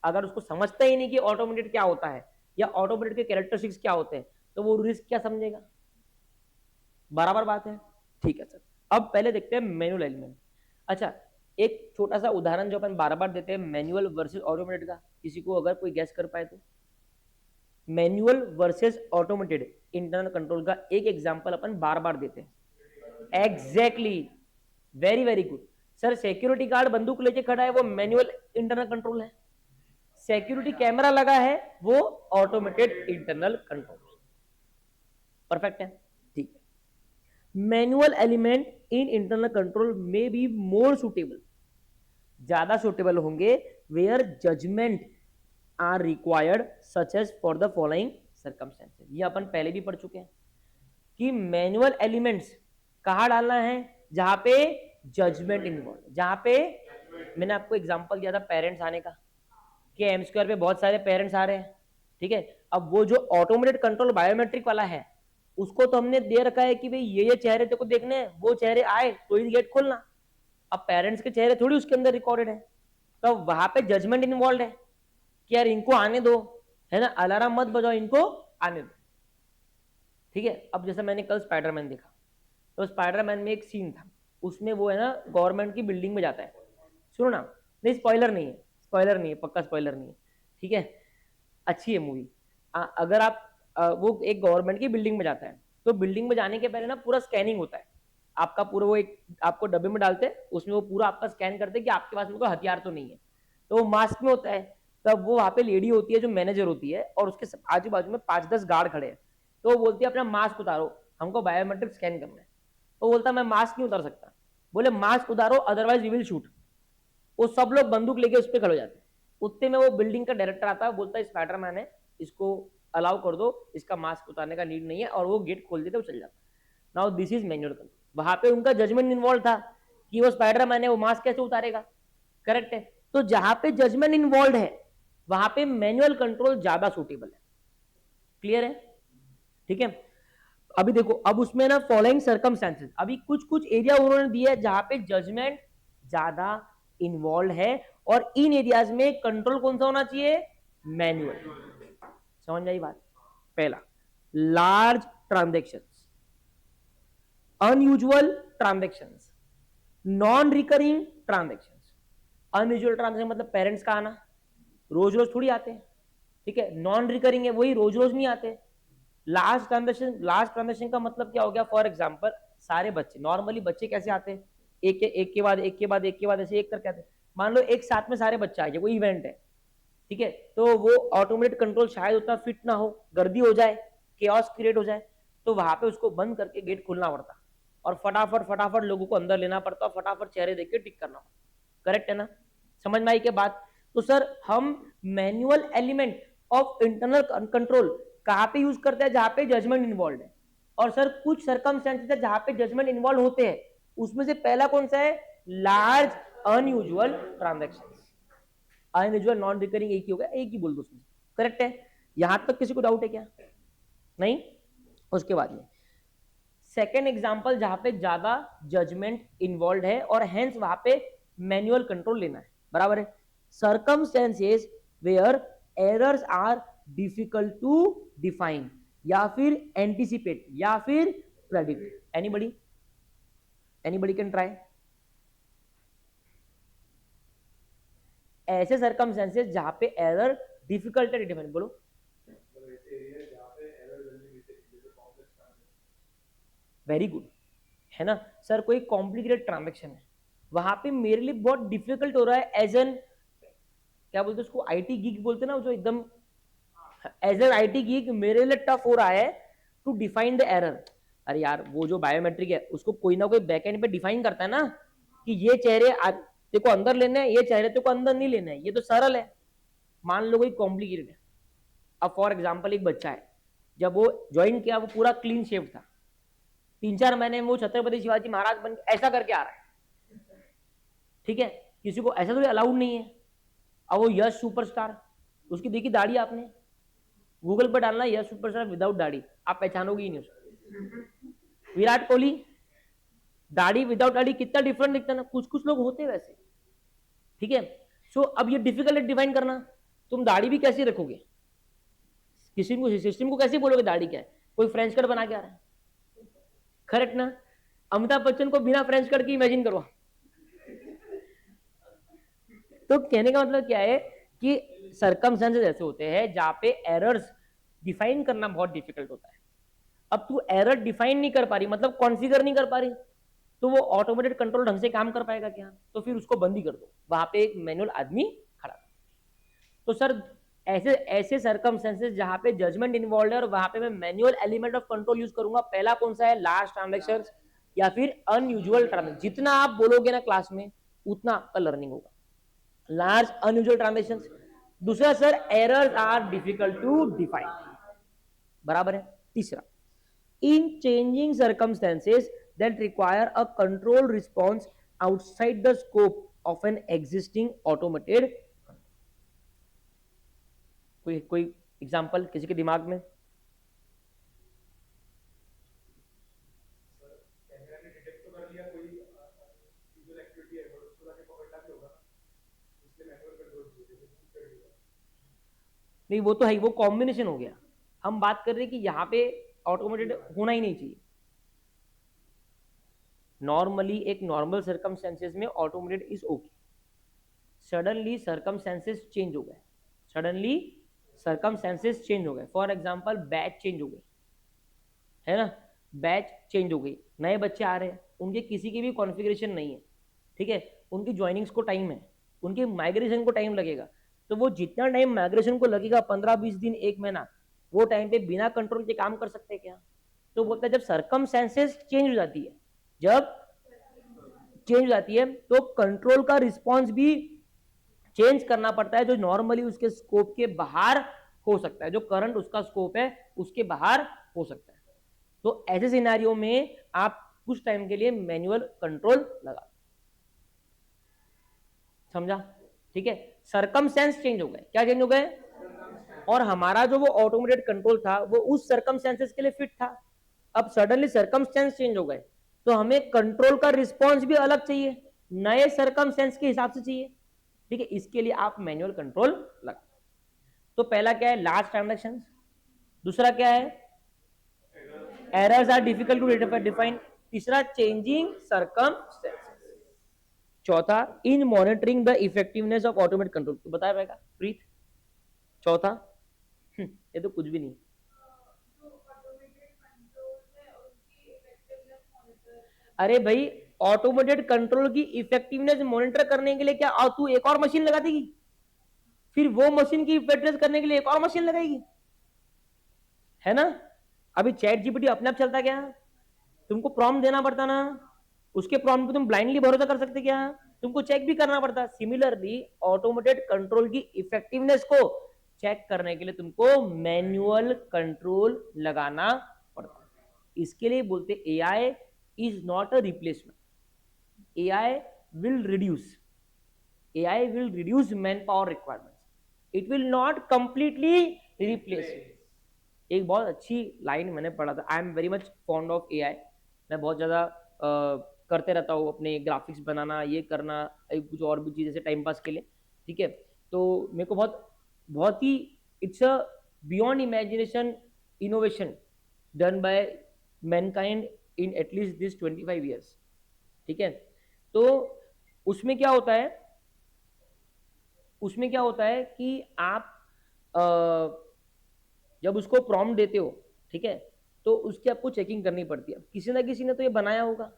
अगर उसको समझता ही नहीं कि ऑटोमेटेड क्या होता है या ऑटोमेटेड के कैरेक्टरिस्टिक्स क्या होते हैं तो वो रिस्क क्या समझेगा, बराबर बात है, ठीक है सर। अब पहले देखते हैं मैनुअल एलिमेंट, अच्छा एक छोटा सा उदाहरण जो अपन बार बार देते हैं मैनुअल वर्सेस ऑटोमेटेड का, किसी को अगर कोई गैस कर पाए तो, manual versus automated internal control का एक एग्जांपल अपन बार बार देते हैं, exactly, very very good sir, security guard बंदूक लेके खड़ा है वो मैनुअल इंटरनल कंट्रोल है, सिक्योरिटी कैमरा लगा है वो ऑटोमेटेड इंटरनल कंट्रोल, परफेक्ट है, ठीक है, manual element in internal control में बी मोर सुटेबल, ज्यादा सुटेबल होंगे where judgement are required such as for the following circumstances. ये अपन पहले भी पढ़ चुके हैं कि मैनुअल एलिमेंट्स कहाँ डालना है, जहां पे जजमेंट इन्वॉल्व, जहां पे मैंने आपको एग्जांपल दिया था पेरेंट्स आने का कि एम स्क्वायर पे बहुत सारे पेरेंट्स आ रहे हैं, ठीक है। अब वो जो ऑटोमेटेड कंट्रोल बायोमेट्रिक वाला है उसको तो हमने दे रखा है कि भाई ये चेहरे तेरे को देखने हैं, वो चेहरे आए तो ही गेट खोलना। अब पेरेंट्स के चेहरे थोड़ी उसके अंदर रिकॉर्डेड है, तो वहां पे जजमेंट इन्वॉल्व है कि यार इनको आने दो, है ना, अलार्म मत बजाओ, इनको आने दो, ठीक है। अब जैसे मैंने कल स्पाइडरमैन देखा, तो स्पाइडरमैन में एक सीन था, उसमें वो है ना गवर्नमेंट की बिल्डिंग में जाता है, सुनो ना, नहीं स्पॉइलर नहीं है, स्पॉइलर नहीं है, पक्का स्पॉइलर नहीं है, ठीक है, अच्छी है मूवी। अगर आप वो एक गवर्नमेंट की बिल्डिंग में जाता है, तो बिल्डिंग में जाने के पहले ना पूरा स्कैनिंग होता है आपका, पूरा वो एक आपको डब्बे में डालते हैं, उसमें वो पूरा आपका स्कैन करते हैं कि आपके पास में कोई हथियार तो नहीं है, तो वो मास्क में होता है। तब वो वहां पे लेडी होती है जो मैनेजर होती है, और उसके आजू बाजू में 5-10 गार्ड खड़े हैं, तो वो बोलती है अपना मास्क उतारो, हमको बायोमेट्रिक स्कैन करना है। तो बोलता मैं मास्क नहीं उतार सकता, बोले मास्क उतारो अदरवाइज वी विल शूट। वो सब लोग बंदूक लेके उस पर खड़े हो जाते हैं। उतने में वो बिल्डिंग का डायरेक्टर आता है, बोलता है स्पाइडरमैन है, इसको अलाउ कर दो, इसका मास्क उतारने का नीड नहीं है, और वो गेट खोल देते वो चल जाता। Now this is manual control. वहां पे उनका जजमेंट इन्वॉल्व था कि वो स्पाइडरमैन है, वो मास्क कैसे उतारेगा, करेक्ट है। तो जहां पे जजमेंट इन्वॉल्व है वहां पे मैनुअल कंट्रोल ज्यादा सूटेबल है, क्लियर है, ठीक है। अभी देखो, अब उसमें ना फॉलोइंग सर्कमस्टेंसेस, अभी कुछ कुछ एरिया उन्होंने दिया है जहां पे जजमेंट ज्यादा इन्वॉल्व है, और इन एरियाज में कंट्रोल कौन सा होना चाहिए, मैनुअल। समझ आई बात। पहला, large transactions, unusual transactions, non recurring transactions. Unusual transaction मतलब पेरेंट्स का आना, रोज रोज थोड़ी आते हैं, ठीक है। नॉन रिकरिंग है, वही रोज रोज नहीं आते। लार्ज ट्रांजेक्शन का मतलब क्या हो गया, फॉर एग्जांपल सारे बच्चे, नॉर्मली बच्चे कैसे आते हैं, एक के बाद एक के बाद एक के बाद ऐसे एक करके आते हैं। मान लो एक साथ में सारे बच्चे आ गए, कोई इवेंट है, ठीक है, तो वो ऑटोमेटेड कंट्रोल शायद उतना फिट ना हो, गर्दी हो जाए, केओस क्रिएट हो जाए, तो वहां पे उसको बंद करके गेट खोलना पड़ता, और फटाफट फटाफट लोगों को अंदर लेना पड़ता, और फटाफट चेहरे देख के टिक करना पड़ता, करेक्ट है ना, समझ में आई के बात। तो सर हम manual element of internal control कहां पे यूज करते हैं, जहां पे जजमेंट इन्वॉल्व है, और सर कुछ सर्कमस्टेंसेस है जहां पे जजमेंट इन्वॉल्व होते हैं, उसमें से पहला कौन सा है, large unusual transactions. Unusual non recurring एक ही होगा, एक ही बोल दो उसमें, करेक्ट है। यहां तक किसी को डाउट है क्या, नहीं। उसके बाद में सेकेंड एग्जांपल जहां पे ज्यादा जजमेंट इन्वॉल्व है और हेंस वहां पे मैनुअल कंट्रोल लेना है, बराबर है। Circumstances where errors are difficult to define, या फिर एंटिसिपेट, या फिर प्रेडिक्ट। Anybody can try. ऐसे सर्कमस्टेंसेस जहां पे एरर डिफिकल्ट है डिफाइन, बोलो। वेरी गुड, है ना सर। कोई कॉम्प्लिकेटेड ट्रांजेक्शन है, वहां पे मेरे लिए बहुत डिफिकल्ट हो रहा है, एज एन क्या बोलते हैं उसको, आईटी गीक बोलते हैं ना, जो एकदम एज एन आईटी गीक मेरे लिए टफ हो रहा है टू डिफाइन द एरर। अरे यार वो जो बायोमेट्रिक है उसको कोई ना कोई बैकएंड पे डिफाइन करता है ना, कि ये चेहरे तेरे को अंदर लेने हैं, ये चेहरे तेरे को अंदर नहीं लेने हैं, ये तो सरल है। मान लो कोई कॉम्प्लिकेटेड है। अब फॉर एग्जाम्पल एक बच्चा है, जब वो ज्वाइन किया वो पूरा क्लीन शेव था, 3-4 महीने में वो छत्रपति शिवाजी महाराज बन ऐसा करके आ रहा है, ठीक है। किसी को ऐसा तो अलाउड नहीं है। अब वो यश सुपरस्टार, उसकी देखी दाढ़ी, आपने गूगल पर डालना यश सुपरस्टार विदाउट दाढ़ी, आप पहचानोगे ही नहीं उसको। विराट कोहली दाढ़ी विदाउट दाढ़ी कितना डिफरेंट दिखता है ना, कुछ कुछ लोग होते हैं वैसे, ठीक है। सो अब ये डिफिकल्ट है डिफाइन करना, तुम दाढ़ी भी कैसे रखोगे, किसी को सिस्टम को कैसे बोलोगे दाढ़ी क्या है, कोई फ्रेंच कट बना के आ रहा है, करेक्ट ना। अमिताभ बच्चन को बिना फ्रेंच कट की इमेजिन करो। तो कहने का मतलब क्या है कि सर्कमस्टेंसेस ऐसे होते हैं जहां पे एरर्स डिफाइन करना बहुत डिफिकल्ट होता है। अब तू एरर डिफाइन नहीं कर पा रही, मतलब कॉन्फ़िगर नहीं कर पा रही, तो वो ऑटोमेटेड कंट्रोल ढंग से काम कर पाएगा क्या, तो फिर उसको बंद ही कर दो, वहां पे एक मैनुअल आदमी खड़ा। तो सर ऐसे ऐसे सर्कमस्टेंसेस जहां पे जजमेंट इन्वॉल्व है और वहां पे मैं manual element of control use करूंगा। पहला कौन सा है, लार्ज ट्रांजैक्शंस या फिर अनयूजुअल ट्रांजैक्शन। जितना आप बोलोगे ना क्लास में उतना आपका लर्निंग होगा। लार्ज अनयूजुअल ट्रांजैक्शंस दूसरा sir errors are difficult to define, बराबर है। तीसरा, in changing circumstances that require a control response outside the scope of an existing automated. कोई कोई एग्जांपल किसी के दिमाग में? नहीं वो तो है, वो कॉम्बिनेशन हो गया। हम बात कर रहे हैं कि यहाँ पे ऑटोमेटेड होना ही नहीं चाहिए। नॉर्मली एक नॉर्मल सर्कमस्टेंसेस में automated is okay, suddenly circumstances change हो गए, सडनली सर्कमस्टेंसेस चेंज हो गए। फॉर एग्जांपल बैच चेंज हो गई, है ना, बैच चेंज हो गई, नए बच्चे आ रहे हैं, उनके किसी की भी कॉन्फ़िगरेशन नहीं है, ठीक है, उनकी ज्वाइनिंग्स को टाइम है, उनकी माइग्रेशन को टाइम लगेगा, तो वो जितना टाइम माइग्रेशन को लगेगा 15-20 दिन 1 महीना, वो टाइम पे बिना कंट्रोल के काम कर सकते हैं क्या? तो बोलता है जब सर्कमस्टेंसेस चेंज हो जाती है, जब चेंज हो जाती है तो कंट्रोल का रिस्पॉन्स भी चेंज करना पड़ता है, जो नॉर्मली उसके स्कोप के बाहर हो सकता है, जो करंट उसका स्कोप है उसके बाहर हो सकता है। तो ऐसे सिनेरियो में आप कुछ टाइम के लिए मैनुअल कंट्रोल लगा, समझा? ठीक है, सर्कमस्टेंस चेंज हो गए, क्या चेंज हो गए? और हमारा जो वो ऑटोमेटेड कंट्रोल था वो उस सर्कमस्टेंसेस के लिए फिट था। अब सडनली सर्कमस्टेंस चेंज हो गए तो हमें कंट्रोल का रिस्पॉन्स भी अलग चाहिए, नए सर्कमस्टेंस के हिसाब से चाहिए, ठीक है, इसके लिए आप मैनुअल कंट्रोल लगा। तो पहला क्या है? Large transactions. दूसरा क्या है? Errors are difficult to define. तीसरा चेंजिंग सर्कमस्टेंसेस। चौथा in monitoring the effectiveness of automated control. तो बताया रहेगा प्रीत, चौथा ये तो कुछ भी नहीं। अरे भाई ऑटोमेटेड कंट्रोल की इफेक्टिवनेस मॉनिटर करने के लिए क्या तू एक और मशीन लगा देगी, फिर वो मशीन की इफेक्टिवनेस करने के लिए एक और मशीन लगाएगी, है ना? अभी चैट जीपीटी अपने आप चलता क्या? तुमको प्रॉम्प्ट देना पड़ता ना, उसके प्रॉम्प्ट पे तुम ब्लाइंडली भरोसा कर सकते क्या? तुमको चेक भी करना पड़ता। सिमिलरली ऑटोमेटेड कंट्रोल की इफेक्टिवनेस को चेक करने के लिए तुमको मैनुअल कंट्रोल लगाना पड़ता। इसके लिए बोलते AI is not a replacement, AI will reduce, AI will reduce man power requirements, it will not completely replace. एक बहुत अच्छी लाइन मैंने पढ़ा था, I am very much fond of AI, मैं बहुत ज़्यादा करते रहता हूँ अपने ग्राफिक्स बनाना, ये करना, कुछ और भी चीज़ जैसे टाइम पास के लिए, ठीक है। तो मेरे को बहुत बहुत ही it's a beyond imagination innovation done by mankind in at least this 25 years, ठीक है। तो उसमें क्या होता है, उसमें क्या होता है कि आप जब उसको प्रॉम्प्ट देते हो, ठीक है, तो उसकी आपको चेकिंग करनी पड़ती है। किसी ना किसी ने तो ये बनाया होगा,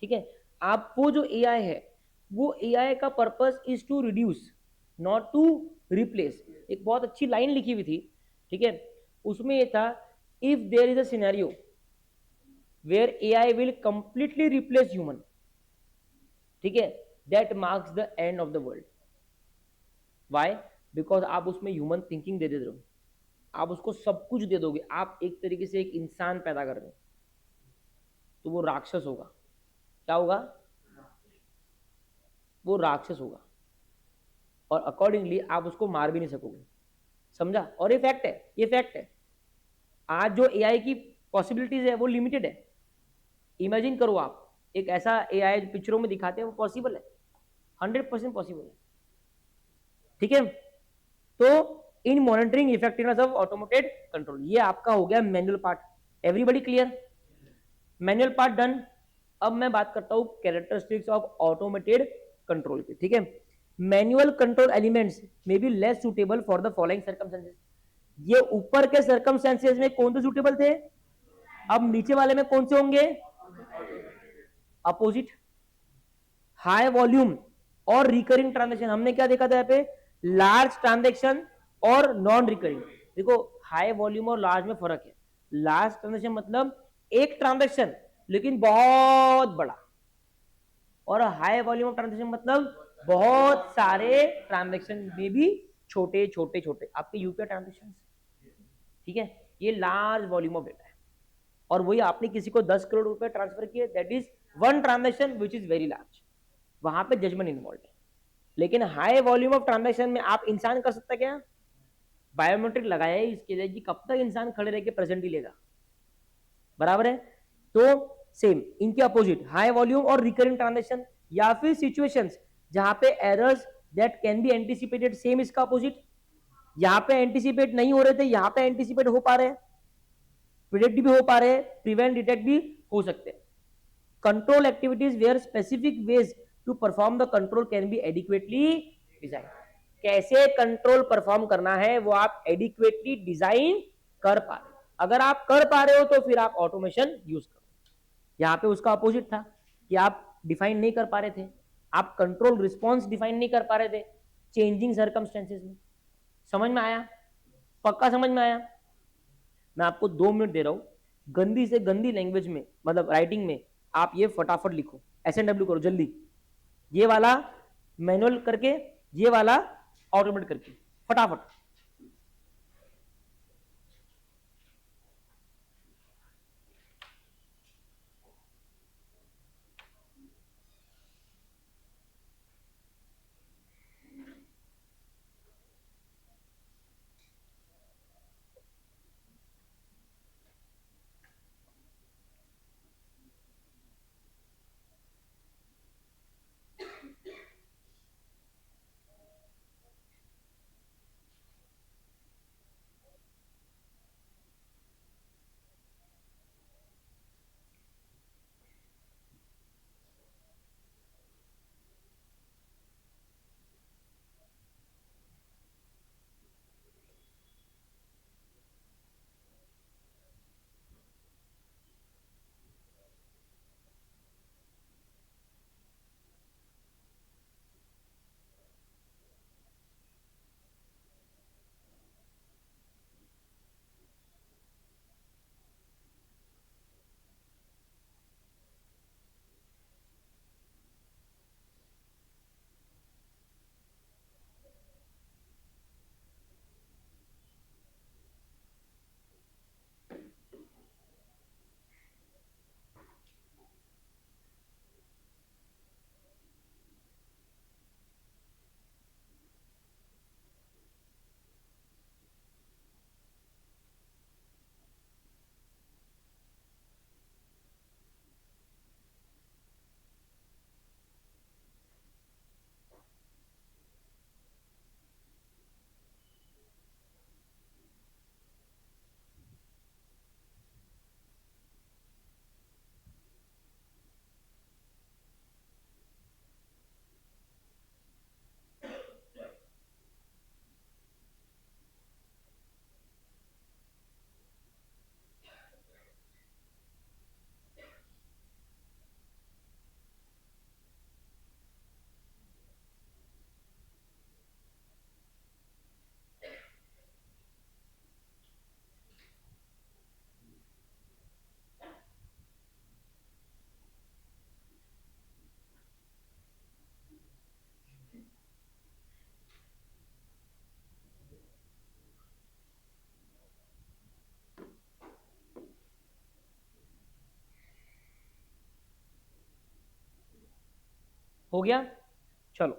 ठीक है। आप वो जो एआई है, वो एआई का purpose is to reduce not to replace. एक बहुत अच्छी लाइन लिखी हुई थी, ठीक है, उसमें ये था, if there is a scenario where AI will completely replace human, ठीक है, that marks the end of the world. Why? Because आप उसमें ह्यूमन थिंकिंग दे देते हो, आप उसको सब कुछ दे दोगे, आप एक तरीके से एक इंसान पैदा कर रहे हो, तो वो राक्षस होगा। क्या होगा? वो राक्षस होगा, और अकॉर्डिंगली आप उसको मार भी नहीं सकोगे, समझा? और ये फैक्ट है, ये फैक्ट है। आज जो एआई की पॉसिबिलिटीज है वो लिमिटेड है। इमेजिन करो आप एक ऐसा एआई जो पिक्चरों में दिखाते हैं, वो पॉसिबल है, 100% पॉसिबल है, ठीक है। तो इन monitoring effectiveness of automated control, ये आपका हो गया manual part. Everybody clear? Manual part done. अब मैं बात करता हूं कैरेक्टरिस्टिक्स ऑफ ऑटोमेटेड कंट्रोल की, ठीक है। Manual control elements may be less suitable for the following circumstances. ये ऊपर के सर्कमस्टेंसेस में कौन से सुटेबल थे? अब नीचे वाले में कौन से होंगे? अपोजिट। हाई वॉल्यूम और रिकरिंग ट्रांजेक्शन, हमने क्या देखा था यहाँ पे? लार्ज ट्रांजेक्शन और नॉन रिकरिंग। देखो हाई वॉल्यूम और लार्ज में फर्क है। लार्ज ट्रांजेक्शन मतलब एक ट्रांजेक्शन लेकिन बहुत बड़ा, और हाई वॉल्यूम ऑफ ट्रांजेक्शन मतलब बहुत सारे ट्रांजेक्शन में भी छोटे छोटे छोटे आपके यूपीआई ट्रांजेक्शन, ठीक है, ये लार्ज वॉल्यूम ऑफ डेटा है। और वही आपने किसी को 10 करोड़ रुपए ट्रांसफर किए, that is one transaction which is very large, वहां पे जजमेंट इन्वॉल्व है। लेकिन हाई वॉल्यूम ऑफ ट्रांजेक्शन में आप इंसान कर सकता क्या, बायोमेट्रिक लगाया है इसके लिए कि कब तक इंसान खड़े रह के प्रेजेंट ही लेगा, बराबर है। तो सेम इनके अपोजिट हाई वॉल्यूम और रिकरिंग ट्रांजेक्शन, या फिर सिचुएशंस जहां पे errors that can be anticipated, same इसका अपोजिट, यहां पे एंटिसिपेट नहीं हो रहे थे, यहां पे एंटिसिपेट हो पा रहे हैं, प्रिडिक्ट भी हो पा रहे हैं, प्रिवेंट डिटेक्ट भी हो सकते हैं। Control activities where specific ways to perform the control can be adequately design, कैसे कंट्रोल परफॉर्म करना है वो आप एडिक्वेटली डिजाइन कर पा रहे हो। अगर आप कर पा रहे हो तो फिर आप ऑटोमेशन यूज करो। यहां पे उसका अपोजिट था कि आप डिफाइन नहीं कर पा रहे थे, आप कंट्रोल रिस्पॉन्स डिफाइन नहीं कर पा रहे थे चेंजिंग सर्कमस्टेंसेस में। समझ में आया, पक्का समझ में आया। मैं आपको 2 मिनट दे रहा हूं, गंदी से गंदी लैंग्वेज में, मतलब राइटिंग में आप ये फटाफट लिखो, SNW करो जल्दी, ये वाला मैनुअल करके, ये वाला ऑटोमेट करके, फटाफट। हो गया, चलो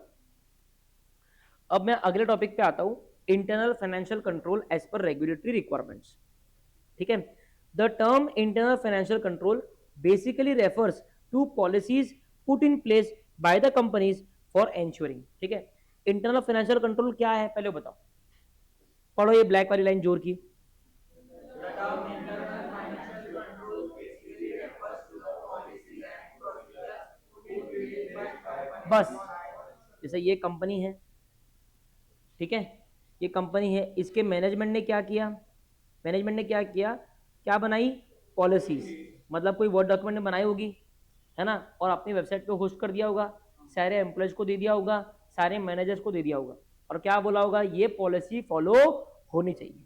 अब मैं अगले टॉपिक पे आता हूं, internal financial control as per regulatory requirements. ठीक है, the term internal financial control basically refers to policies put in place by the companies for ensuring. ठीक है, इंटरनल फाइनेंशियल कंट्रोल क्या है पहले बताओ, पढ़ो ये ब्लैक वाली लाइन जोर की। The term internal financial control basically refers to the policies and procedures put in place by companies बस for insurance. जैसे ये कंपनी है, ठीक है, ये कंपनी है, इसके मैनेजमेंट ने क्या किया, मैनेजमेंट ने क्या किया, क्या बनाई, पॉलिसीज, मतलब कोई वर्ड डॉक्यूमेंट बनाई होगी, है ना, और अपनी वेबसाइट पे होस्ट कर दिया होगा, सारे एम्प्लॉयज को दे दिया होगा, सारे मैनेजर्स को दे दिया होगा, और क्या बोला होगा, ये पॉलिसी फॉलो होनी चाहिए।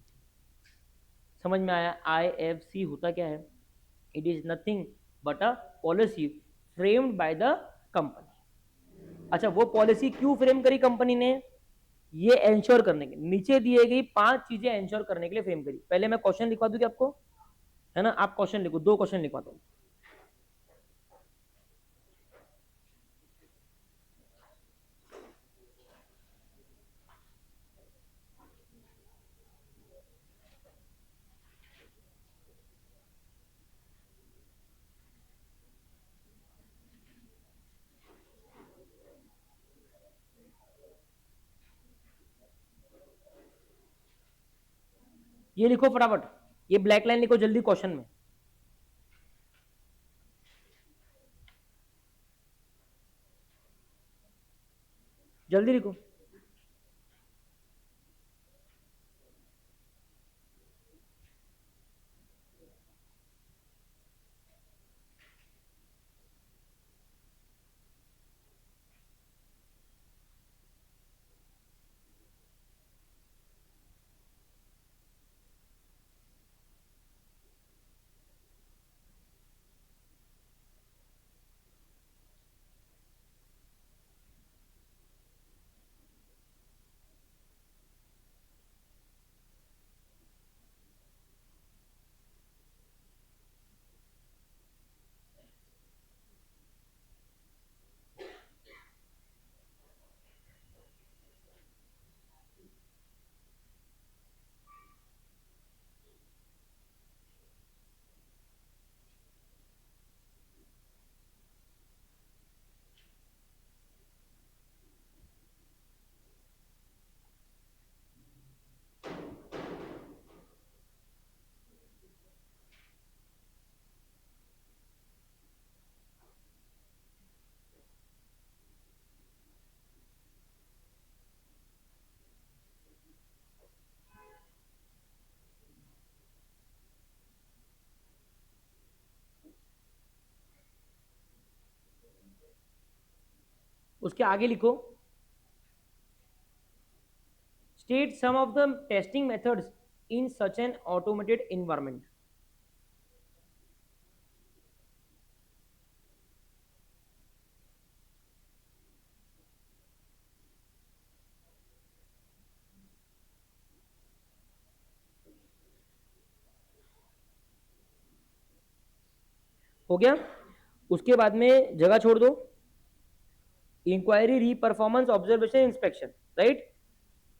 समझ में आया, IFC होता क्या है, it is nothing but a policy framed bye the company. अच्छा, वो पॉलिसी क्यों फ्रेम करी कंपनी ने, ये एंश्योर करने के नीचे दिए गई 5 चीजें एंश्योर करने के लिए फ्रेम करी। पहले मैं क्वेश्चन लिखवा दूं आपको, है ना, आप क्वेश्चन लिखो, 2 क्वेश्चन लिखवा दो। ये लिखो फटाफट, ये ब्लैक लाइन लिखो जल्दी क्वेश्चन में, जल्दी लिखो। उसके आगे लिखो, state some of the testing methods in such an automated environment. हो गया। उसके बाद में जगह छोड़ दो, इंक्वायरी, री परफॉर्मेंस, ऑब्जर्वेशन, इंस्पेक्शन, राइट,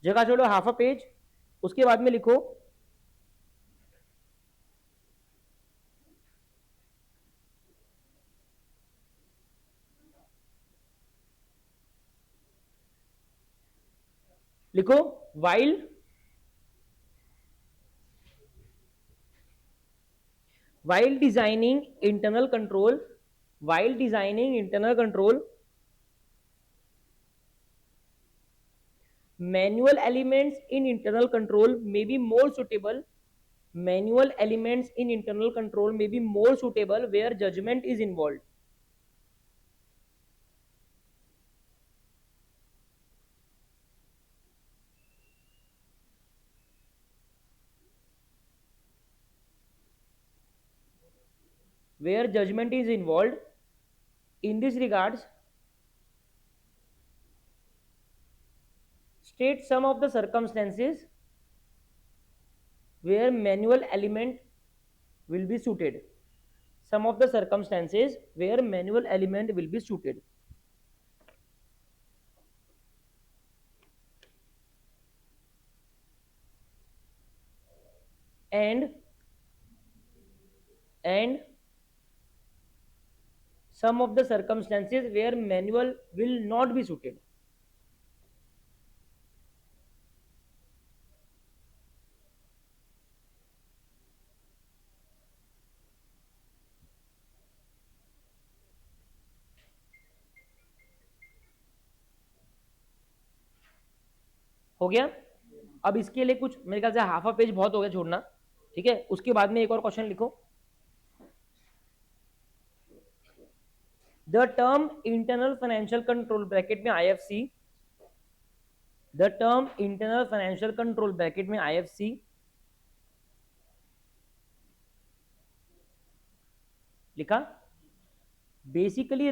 जगह छोड़ो हाफ अ पेज। उसके बाद में लिखो लिखो while designing internal control, while designing internal control, manual elements in internal control may be more suitable, manual elements in internal control may be more suitable where judgment is involved, where judgment is involved. In this regards, state some of the circumstances where manual element will be suited, some of the circumstances where manual element will be suited. And some of the circumstances where manual will not be suited. हो गया। अब इसके लिए कुछ मेरे ख्याल से half a page बहुत हो गया छोड़ना, ठीक है। उसके बाद में एक और क्वेश्चन लिखो, the term internal financial control bracket में IFC, the term internal financial control bracket में आईएफसी लिखा, basically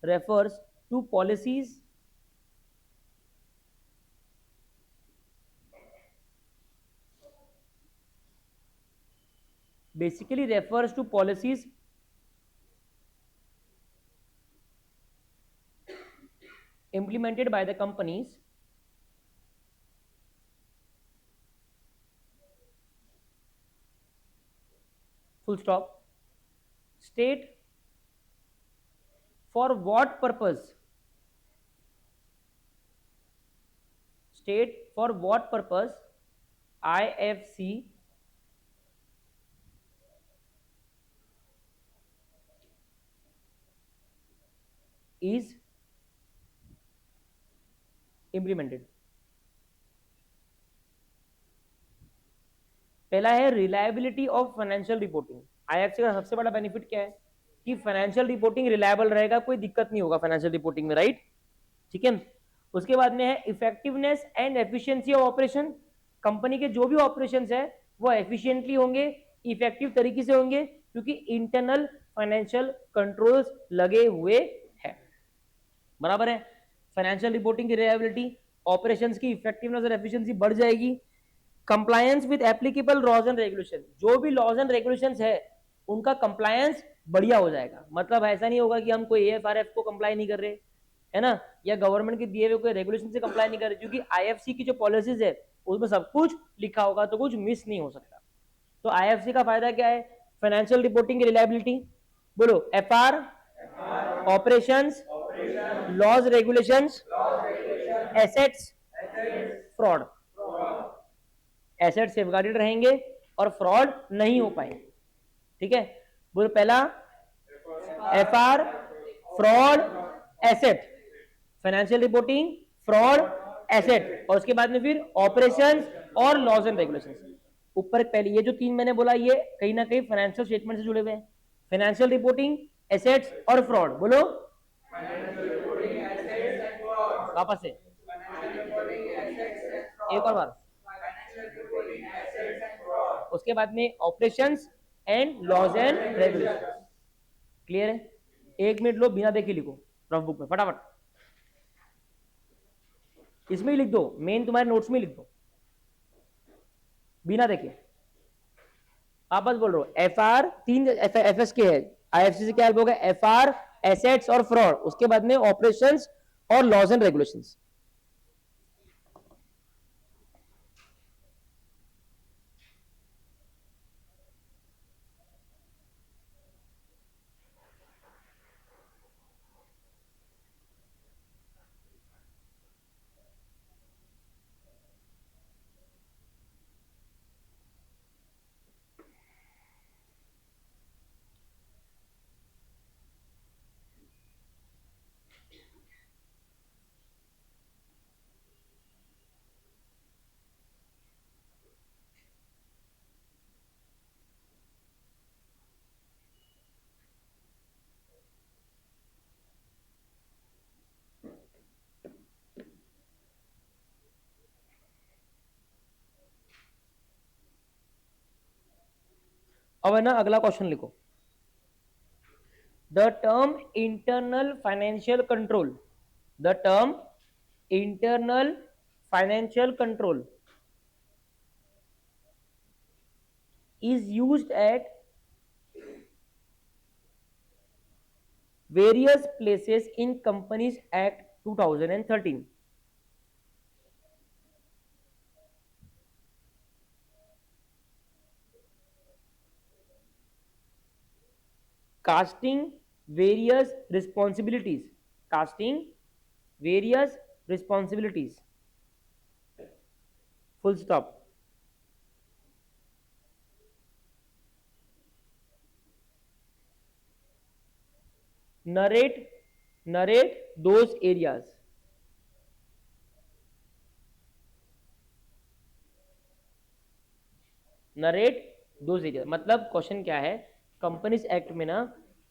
refers to policies basically refers to policies implemented by the companies full stop. State for what purpose, state for what purpose IFC is implemented. पहला है reliability of financial reporting. IFC का सबसे बड़ा benefit क्या है कि financial reporting reliable रहेगा, कोई दिक्कत नहीं होगा फाइनेंशियल रिपोर्टिंग में, राइट? ठीक है। उसके बाद में है effectiveness and efficiency of operation. Company के जो भी ऑपरेशंस है वो एफिशिएंटली होंगे, इफेक्टिव तरीके से होंगे, क्योंकि इंटरनल फाइनेंशियल कंट्रोल्स लगे हुए हैं। बराबर है। फाइनेंशियल रिपोर्टिंग की रिलायबिलिटी, ऑपरेशंस की इफेक्टिवनेस और एफिशिएंसी बढ़ जाएगी। Compliance with applicable laws and regulation, जो भी लॉज एंड रेगुलेशंस है उनका कंप्लायंस बढ़िया हो जाएगा। मतलब ऐसा नहीं होगा कि हम कोई एएफआरएफ को कंप्लाई नहीं कर रहे, है ना, या गवर्नमेंट के दिए हुए कोई रेगुलेशन से कंप्लाई नहीं कर रहे, क्योंकि आईएफसी की जो पॉलिसीज है उसमें सब कुछ लिखा होगा, तो कुछ मिस नहीं हो सकता। तो आईएफसी का फायदा क्या है? फाइनेंशियल रिपोर्टिंग की रिलायबिलिटी, बोलो FR, operations, laws regulations, assets, fraud. Asset safeguarded रहेंगे और फ्रॉड नहीं हो पाएंगे। ठीक है, बोलो पहला FR, fraud, asset, financial reporting, fraud, asset, और उसके बाद में फिर ऑपरेशंस और लॉज एंड रेगुलेशंस। ऊपर पहले ये जो तीन मैंने बोला ये कहीं ना कहीं फाइनेंशियल स्टेटमेंट से जुड़े हुए हैं। फाइनेंशियल रिपोर्टिंग, एसेट्स और फ्रॉड, बोलो वापस से एक और बार। उसके बाद में operations and laws and regulation. Clear है? एक मिनट लो, बिना देखे लिखो रफ बुक में फटाफट, इसमें ही लिख दो, मेन तुम्हारे नोट्स में लिख दो बिना देखे। वापस बोल रहा हूं, एफआर तीन एफएस के है, आईएफसी से क्या हेल्प होगा? एफआर, एसेट्स और फ्रॉड, उसके बाद में ऑपरेशंस और लॉज एंड रेगुलेशंस। अब है ना अगला क्वेश्चन लिखो, the term internal financial control, the term internal financial control is used at various places in Companies Act 2013. Casting various responsibilities, casting various responsibilities, full stop. Narrate those areas. Narrate those area, मतलब question क्या है, companies act में ना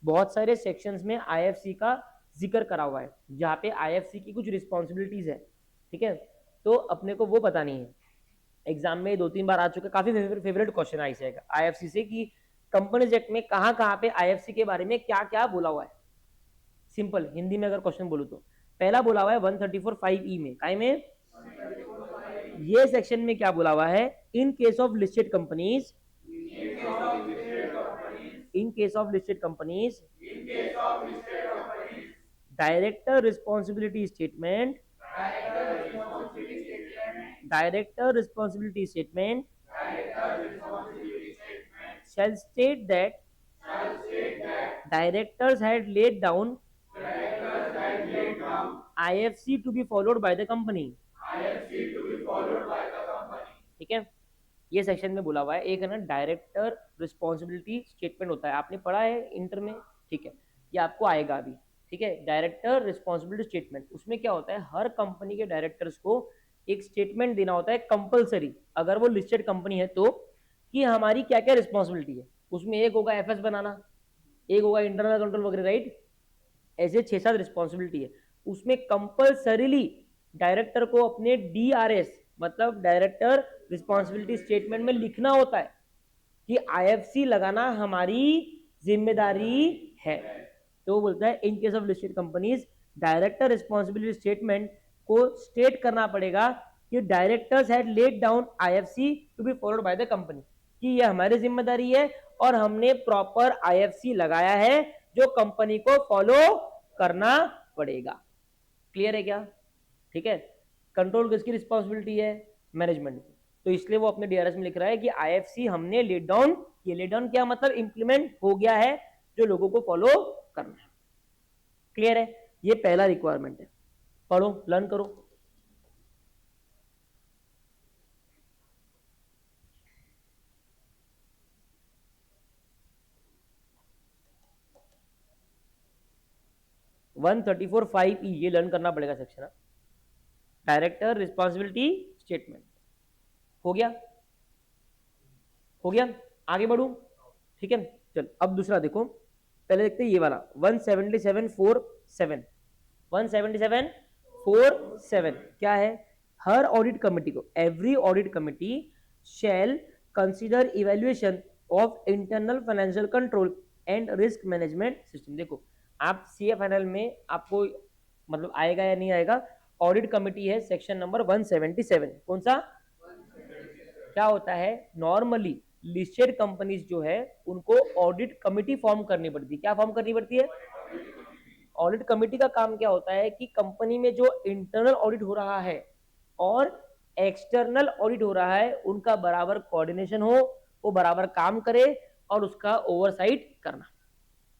बहुत सारे sections में IFC का जिक्र करा हुआ है, जहाँ पे आईएफसी की कुछ रिस्पॉन्सिबिलिटीज है। ठीक है, तो अपने को वो बतानी है। एग्जाम में 2-3 बार आ चुका, काफी फेवरेट क्वेश्चन आ जाएगा आईएफसी से कि कंपनीज एक्ट में कहाँ कहाँ पे आईएफसी के बारे में क्या क्या बोला हुआ है। सिंपल हिंदी में अगर क्वेश्चन बोलूं तो पहला बोला हुआ है 134(5)(e) में काय में ये सेक्शन में क्या बोला हुआ है, in case of listed companies, in case of listed companies director responsibility statement, director responsibility statement shall state that directors had laid down IFC to be followed by the company। ठीक है, ये section में बोला हुआ है। एक है ना डायरेक्टर रिस्पॉन्सिबिलिटी स्टेटमेंट होता है, आपने पढ़ा है इंटर में, ठीक है, ये आपको आएगा अभी। ठीक है, डायरेक्टर रिस्पॉन्सिबिलिटी स्टेटमेंट, उसमें क्या होता है, हर कंपनी के डायरेक्टर्स को एक स्टेटमेंट देना होता है कंपलसरी, अगर वो लिस्टेड कंपनी है तो, कि हमारी क्या क्या रिस्पॉन्सिबिलिटी है। उसमें एक होगा एफएस बनाना, एक होगा इंटरनल कंट्रोल वगैरह, राइट, ऐसे 6-7 रिस्पॉन्सिबिलिटी है। उसमें कंपलसरीली डायरेक्टर को अपने डीआरएस मतलब डायरेक्टर रिस्पॉन्सिबिलिटी स्टेटमेंट में लिखना होता है कि आईएफसी लगाना हमारी जिम्मेदारी है। तो वो बोलता है in case of listed companies director responsibility statement को स्टेट करना पड़ेगा कि directors had laid down IFC to be followed by the company, कि ये हमारी जिम्मेदारी है और हमने प्रॉपर आईएफसी लगाया है जो कंपनी को फॉलो करना पड़ेगा। क्लियर है क्या? ठीक है, कंट्रोल किसकी रिस्पॉन्सिबिलिटी है? मैनेजमेंट की। तो इसलिए वो अपने डीआरएस में लिख रहा है कि आईएफसी हमने लेट डाउन, ये लेट डाउन क्या मतलब, इंप्लीमेंट हो गया है जो लोगों को फॉलो करना है। क्लियर है? ये पहला रिक्वायरमेंट है, पढ़ो लर्न करो। वन 134(5)(e) ये लर्न करना पड़ेगा सेक्शन, डायरेक्टर रिस्पॉन्सिबिलिटी स्टेटमेंट। हो गया? हो गया, आगे बढ़ू। ठीक है, चल अब दूसरा देखो, पहले देखते हैं ये वाला 177(4)(7). 177(4)(7) क्या है? हर ऑडिट कमेटी को, every audit committee shell consider evaluation of internal financial control and risk management system. देखो आप सीए फाइनल में आपको मतलब आएगा या नहीं आएगा, ऑडिट कमेटी है सेक्शन नंबर 177। कौन सा? क्या होता है, नॉर्मली लिस्टेड कंपनीज जो है उनको ऑडिट कमेटी फॉर्म करनी पड़ती है। क्या फॉर्म करनी पड़ती है? ऑडिट कमेटी का काम क्या होता है कि कंपनी में जो इंटरनल ऑडिट हो रहा है और एक्सटर्नल ऑडिट हो रहा है उनका बराबर कोऑर्डिनेशन हो, वो बराबर काम करे और उसका ओवरसाइट करना,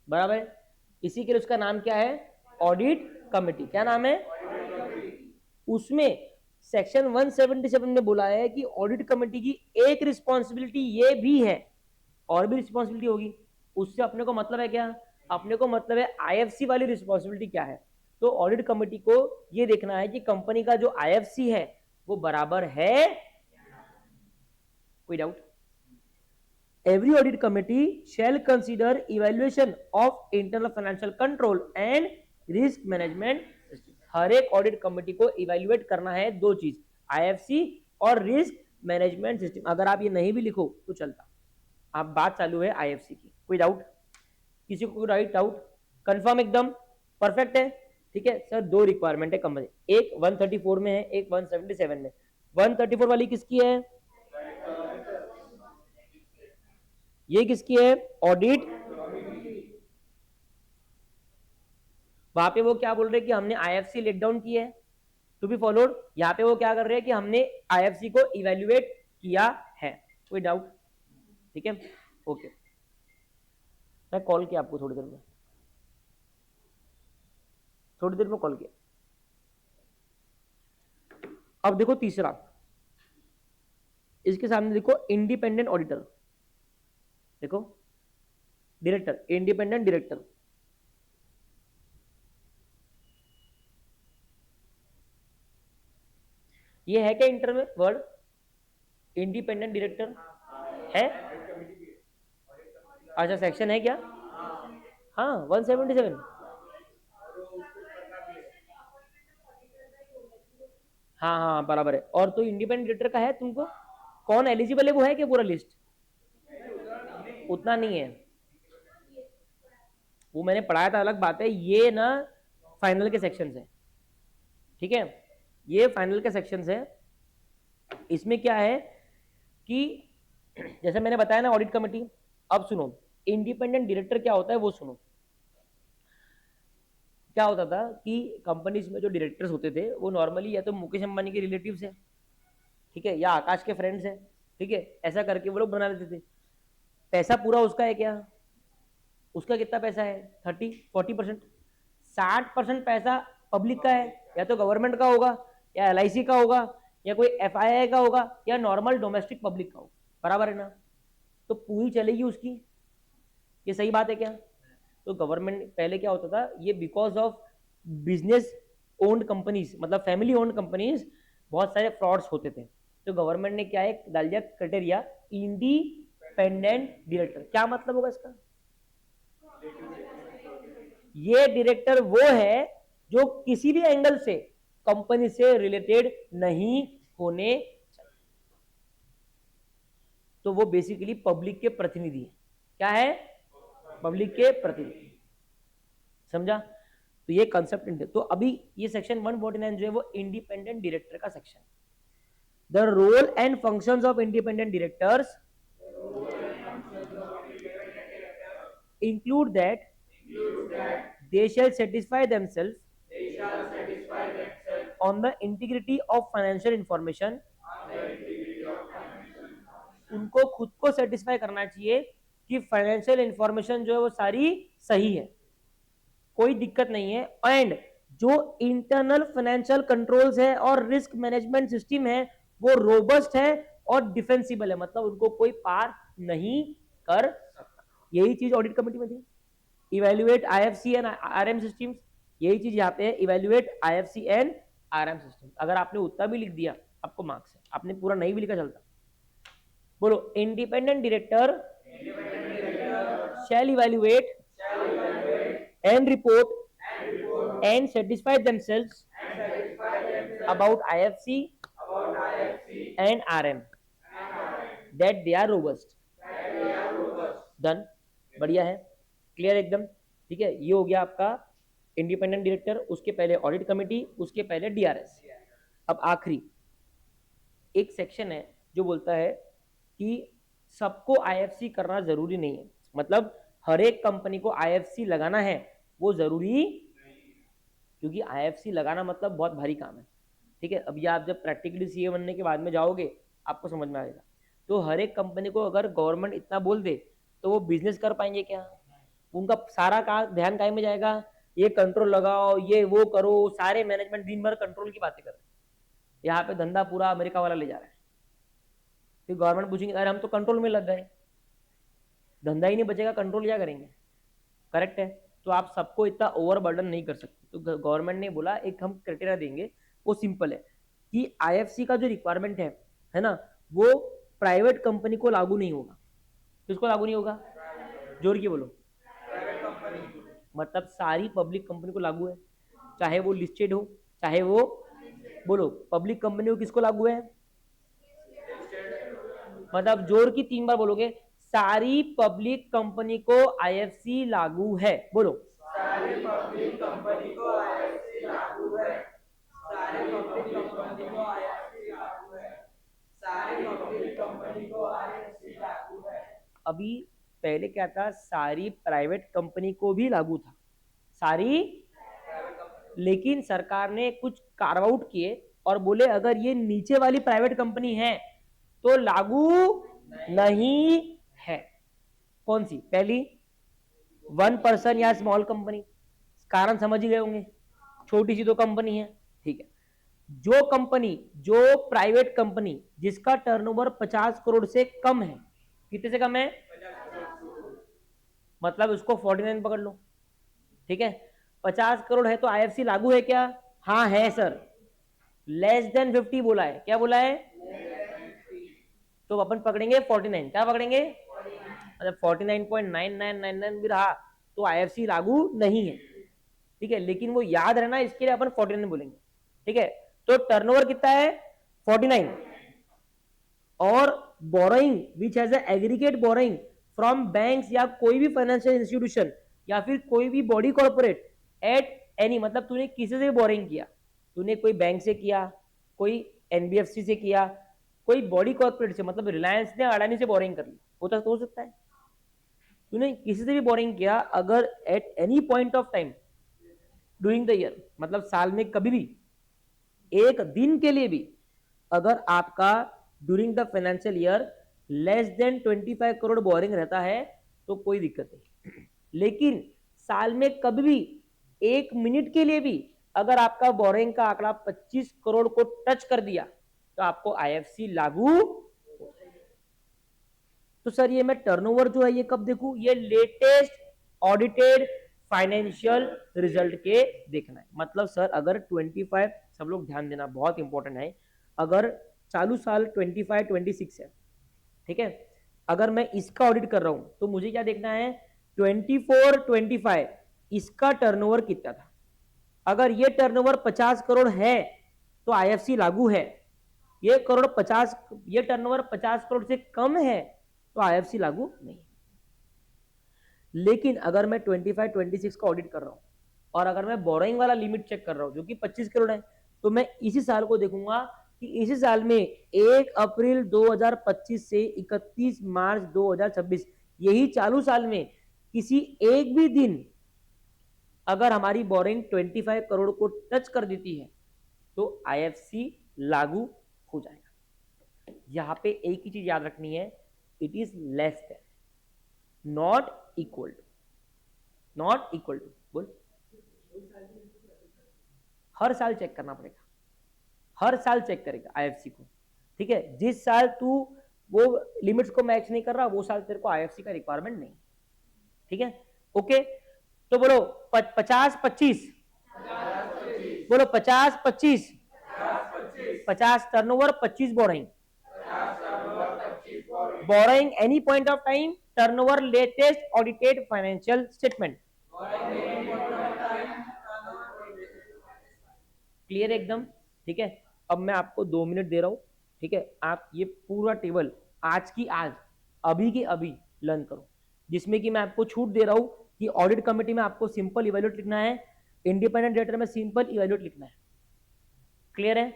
बराबर है। इसी के लिए उसका नाम क्या है? Audit committee. क्या नाम है? उसमें सेक्शन 177 में बोला है कि ऑडिट कमेटी की एक रिस्पॉन्सिबिलिटी ये भी है, और भी रिस्पॉन्सिबिलिटी होगी। उससे अपने को मतलब है क्या? अपने को मतलब है आईएफसी वाली रिस्पॉन्सिबिलिटी क्या है। तो ऑडिट कमेटी को ये देखना है कि कंपनी का जो आईएफसी है वो बराबर है। कोई doubt? Every audit committee shall consider evaluation of internal financial control and risk management system। हर एक ऑडिट कमेटी को इवेल्युएट करना है दो चीज, आईएफसी और रिस्क मैनेजमेंट सिस्टम। अगर आप ये नहीं भी लिखो तो चलता, आप बात चालू है आईएफसी की। कोई डाउट? किसी को राइट डाउट? कंफर्म एकदम परफेक्ट है। ठीक है सर, दो रिक्वायरमेंट है कंपनी, एक 134 में है, एक 177 में। 134 वाली किसकी है? ये किसकी है? ऑडिट। वहां पे वो क्या बोल रहे हैं कि हमने आईएफसी लेट डाउन की है टू बी फॉलोड, यहाँ पे वो क्या कर रहे हैं कि हमने आईएफसी को इवेल्युएट किया है। कोई डाउट? ठीक है, ओके। मैं कॉल किया आपको थोड़ी देर में, थोड़ी देर में कॉल किया। अब देखो तीसरा, इसके सामने देखो इंडिपेंडेंट ऑडिटर, देखो डायरेक्टर, इंडिपेंडेंट डायरेक्टर। ये है क्या इंटर में वर्ड इंडिपेंडेंट डायरेक्टर? है? अच्छा सेक्शन है क्या? हाँ 177। हाँ हाँ बराबर है। और तो इंडिपेंडेंट डायरेक्टर का है, तुमको कौन एलिजिबल है वो है क्या? पूरा लिस्ट उतना नहीं है। वो मैंने पढ़ाया था, अलग बात है, ये ना फाइनल के सेक्शंस है, ठीक है, ये फाइनल के सेक्शंस है। इसमें क्या है कि जैसे मैंने बताया ना ऑडिट कमेटी, अब सुनो इंडिपेंडेंट डायरेक्टर क्या होता है वो सुनो। क्या होता था कि कंपनीज में जो डायरेक्टर्स होते थे वो नॉर्मली या तो मुकेश अंबानी के रिलेटिव्स है, ठीक है, या आकाश के फ्रेंड्स है, ठीक है, ऐसा करके वो लोग बना लेते थे। पैसा पूरा उसका है क्या? उसका कितना पैसा है? 30-40%। 60% पैसा पब्लिक का है, या तो गवर्नमेंट का होगा, या LIC का होगा, या कोई FII का होगा, या नॉर्मल डोमेस्टिक पब्लिक का होगा, बराबर है ना? तो पूरी चलेगी उसकी, ये सही बात है क्या? तो गवर्नमेंट पहले क्या होता था, ये because of business owned companies, मतलब फैमिली ओन्ड कंपनीज, बहुत सारे फ्रॉड्स होते थे। तो गवर्नमेंट ने क्या है डाल दिया क्राइटेरिया, इंडिपेंडेंट डायरेक्टर। क्या मतलब होगा इसका? ये डायरेक्टर वो है जो किसी भी एंगल से कंपनी से रिलेटेड नहीं होने चाहिए। तो वो बेसिकली पब्लिक के प्रतिनिधि है। क्या है? पब्लिक के प्रतिनिधि। समझा? तो ये कंसेप्ट। तो अभी ये सेक्शन 149 जो है वो इंडिपेंडेंट डायरेक्टर का section. The role and functions of independent directors include that they shall satisfy themselves on the integrity of financial information। उनको खुद को सेटिस्फाई करना चाहिए कि फाइनेंशियल इंफॉर्मेशन जो है वो सारी सही है, कोई दिक्कत नहीं है। एंड जो इंटरनल फाइनेंशियल कंट्रोल्स है और रिस्क मैनेजमेंट सिस्टम है वो रोबस्ट है और डिफेंसिबल है, मतलब उनको कोई पार नहीं कर सकता। यही चीज ऑडिट कमेटी में थी, evaluate IFC and RM systems. यही चीज यहाँ पे है, evaluate IFC and RM system. अगर आपने उतना भी लिख दिया आपको मार्क्स है, आपने पूरा नहीं भी लिखा चलता। बोलो, independent director shall evaluate and report and satisfy themselves about IFC and RM that they are robust। Done, बढ़िया है, क्लियर एकदम, ठीक है। ये हो गया आपका इंडिपेंडेंट डायरेक्टर, उसके पहले ऑडिट कमेटी, उसके पहले DRS। अब आखिरी एक सेक्शन है जो बोलता है कि सबको IFC करना जरूरी नहीं है, मतलब हर एक कंपनी को IFC लगाना है वो जरूरी, क्योंकि IFC लगाना मतलब बहुत भारी काम है, ठीक है। अब ये आप जब प्रैक्टिकली CA बनने के बाद में जाओगे आपको समझ में आएगा। तो हर एक कंपनी को अगर गवर्नमेंट इतना बोल दे तो वो बिजनेस कर पाएंगे क्या? उनका सारा का ध्यान काय में जाएगा, ये कंट्रोल लगाओ, ये वो करो, सारे मैनेजमेंट दिन भर कंट्रोल की बातें कर रहे हैं। यहाँ पे धंधा पूरा अमेरिका वाला ले जा रहा है। फिर गवर्नमेंट पूछेंगे अरे हम तो कंट्रोल में लग गए, धंधा ही नहीं बचेगा, कंट्रोल क्या करेंगे? करेक्ट है। तो आप सबको इतना ओवरबर्डन नहीं कर सकते। तो गवर्नमेंट ने बोला एक हम क्राइटेरिया देंगे, वो सिंपल है कि IFC का जो रिक्वायरमेंट है ना, वो प्राइवेट कंपनी को लागू नहीं होगा। किसको लागू नहीं होगा? जोर के बोलो। मतलब सारी पब्लिक कंपनी को लागू है, चाहे वो लिस्टेड हो चाहे वो, बोलो पब्लिक कंपनी को किसको लागू है? मतलब जोर की 3 बार बोलोगे, सारी पब्लिक कंपनी को IFC लागू है। बोलो, सारी पब्लिक कंपनी को IFC लागू है। सारी पब्लिक कंपनी को IFC लागू है। सारी पब्लिक कंपनी को IFC लागू है। अभी पहले क्या था, सारी प्राइवेट कंपनी को भी लागू था, सारी, लेकिन सरकार ने कुछ कार्व आउट किए और बोले अगर ये नीचे वाली प्राइवेट कंपनी है तो लागू नहीं है। कौन सी? पहली 1 पर्सन या स्मॉल कंपनी, कारण समझ ही गए होंगे, छोटी सी तो कंपनी है, ठीक है। जो कंपनी, जो प्राइवेट कंपनी जिसका टर्नओवर 50 करोड़ से कम है, कितने से कम है? मतलब उसको 49 पकड़ लो, ठीक है। 50 करोड़ है तो IFC लागू है क्या? हाँ है सर। लेस देन 50 बोला है, क्या बोला है? तो अपन पकड़ेंगे 49, क्या पकड़ेंगे? मतलब 49.9999 भी रहा तो IFC लागू नहीं है, ठीक है। लेकिन वो याद रहना, इसके लिए अपन 49 बोलेंगे, ठीक है। तो टर्नओवर कितना है? 49। और borrowing which has aggregate borrowing from banks या कोई भी फाइनेंशियल इंस्टीट्यूशन या फिर कोई भी बॉडी कॉर्पोरेट एट एनी, मतलब तूने किसी से भी बोरिंग किया, तूने कोई बैंक से किया, कोई एनबीएफसी से किया, कोई बॉडी कॉर्पोरेट से, मतलब रिलायंस ने अडानी से बोरिंग कर ली, होता तो हो सकता है, तूने किसी से भी बोरिंग किया, अगर at any point of time during the year, मतलब साल में कभी भी एक दिन के लिए भी अगर आपका during the financial year less than 25 crore boring रहता है तो कोई दिक्कत नहीं। लेकिन साल में कभी भी एक मिनट के लिए भी अगर आपका बोरिंग का आंकड़ा 25 करोड़ को टच कर दिया तो आपको आईएफसी लागू। तो सर ये मैं टर्नओवर जो है ये कब देखूं? ये लेटेस्ट ऑडिटेड फाइनेंशियल रिजल्ट के देखना है। मतलब सर अगर 25, सब लोग ध्यान देना बहुत इंपॉर्टेंट है, अगर चालू साल 25 26 है, ठीक है, अगर मैं इसका ऑडिट कर रहा हूं तो मुझे क्या देखना है? 24 25 इसका टर्नओवर कितना था। अगर ये टर्नओवर 50 करोड़ है तो आईएफसी लागू है। ये टर्नओवर 50 करोड़ से कम है तो आईएफसी लागू नहीं है। लेकिन अगर मैं 25 26 का ऑडिट कर रहा हूं और अगर मैं बोरोइंग वाला लिमिट चेक कर रहा हूं जो कि 25 करोड़ है, तो मैं इसी साल को देखूंगा कि इसी साल में 1 अप्रैल 2025 से 31 मार्च 2026 यही चालू साल में किसी एक भी दिन अगर हमारी बोरिंग 25 करोड़ को टच कर देती है तो आईएफसी लागू हो जाएगा। यहां पे एक ही चीज याद रखनी है, it is less than, not equal to, not equal to. बोल, हर साल चेक करना पड़ेगा, हर साल चेक करेगा आईएफसी को, ठीक है। जिस साल तू वो लिमिट्स को मैच नहीं कर रहा वो साल तेरे को आईएफसी का रिक्वायरमेंट नहीं, ठीक है। ओके, तो बोलो 50 25, बोलो 50 25, 50 turnover 25 boring, boring any point of time, turnover latest audited financial statement. Clear एकदम, ठीक है। अब मैं आपको 2 मिनट दे रहा हूं, ठीक है, आप ये पूरा टेबल आज की आज अभी के अभी लर्न करो, जिसमें कि मैं आपको छूट दे रहा हूं कि ऑडिट कमेटी में आपको सिंपल इवेल्यूएट लिखना है, इंडिपेंडेंट डायरेक्टर में सिंपल इवेल्यूएट लिखना है। क्लियर है?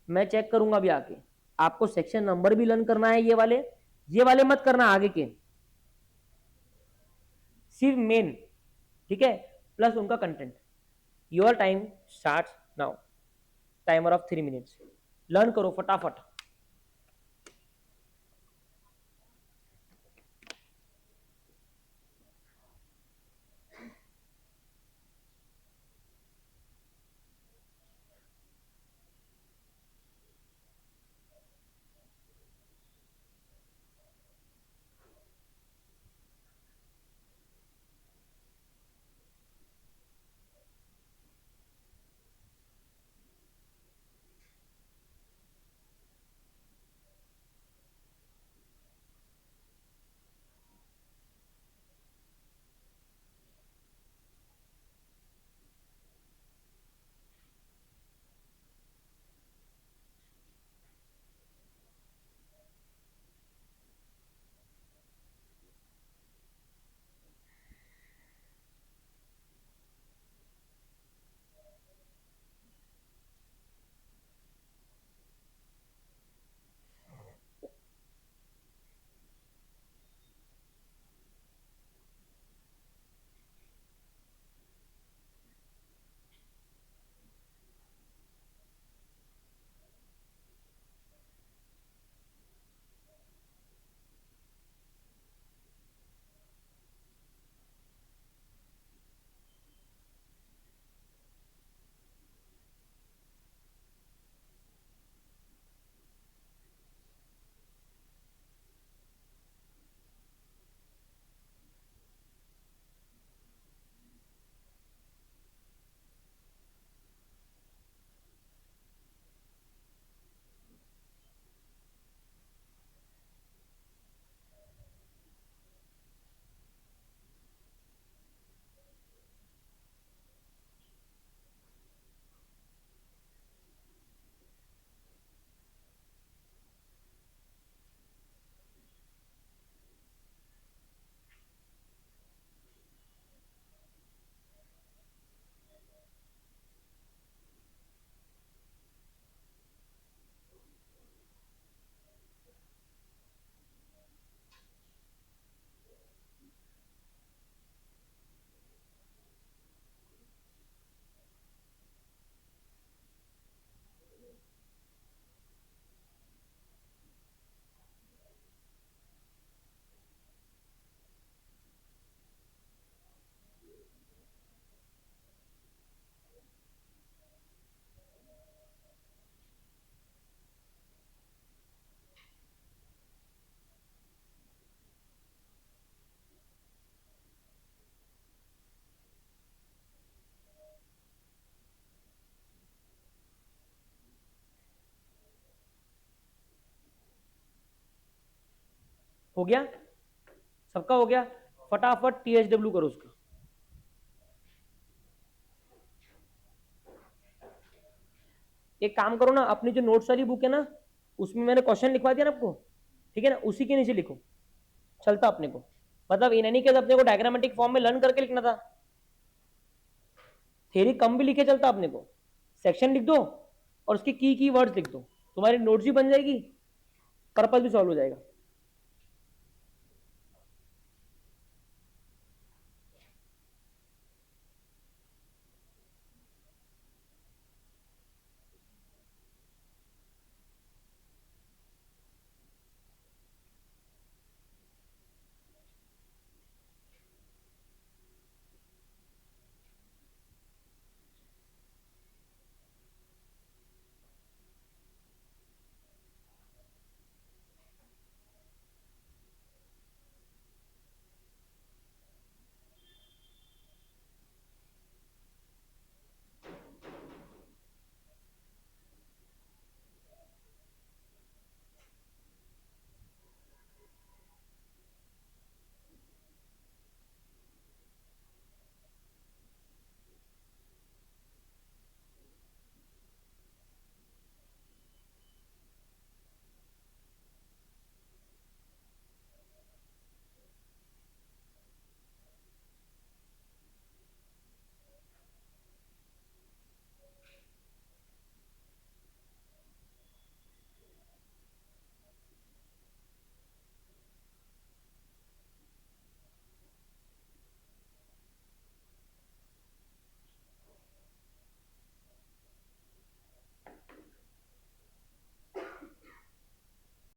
मैं चेक करूंगा अभी आके, आपको सेक्शन नंबर भी लर्न करना है, ये वाले मत करना आगे के, सिर्फ मेन, ठीक है, प्लस उनका content. Your time start now, timer of 3 minutes, learn करो फटाफट। हो गया, सबका हो गया, फटाफट THW करो उसका। एक काम करो ना, अपनी जो नोट्स वाली बुक है ना, उसमें मैंने क्वेश्चन लिखवा दिया ना आपको, ठीक है ना, उसी के नीचे लिखो, चलता अपने को। मतलब इन एनी केस अपने को डायग्रामेटिक फॉर्म में लर्न करके लिखना था, थ्योरी कम भी लिखे चलता अपने को। सेक्शन लिख दो और उसके की वर्ड्स लिख दो, तुम्हारी नोट्स भी बन जाएगी, पर्पस भी सॉल्व हो जाएगा।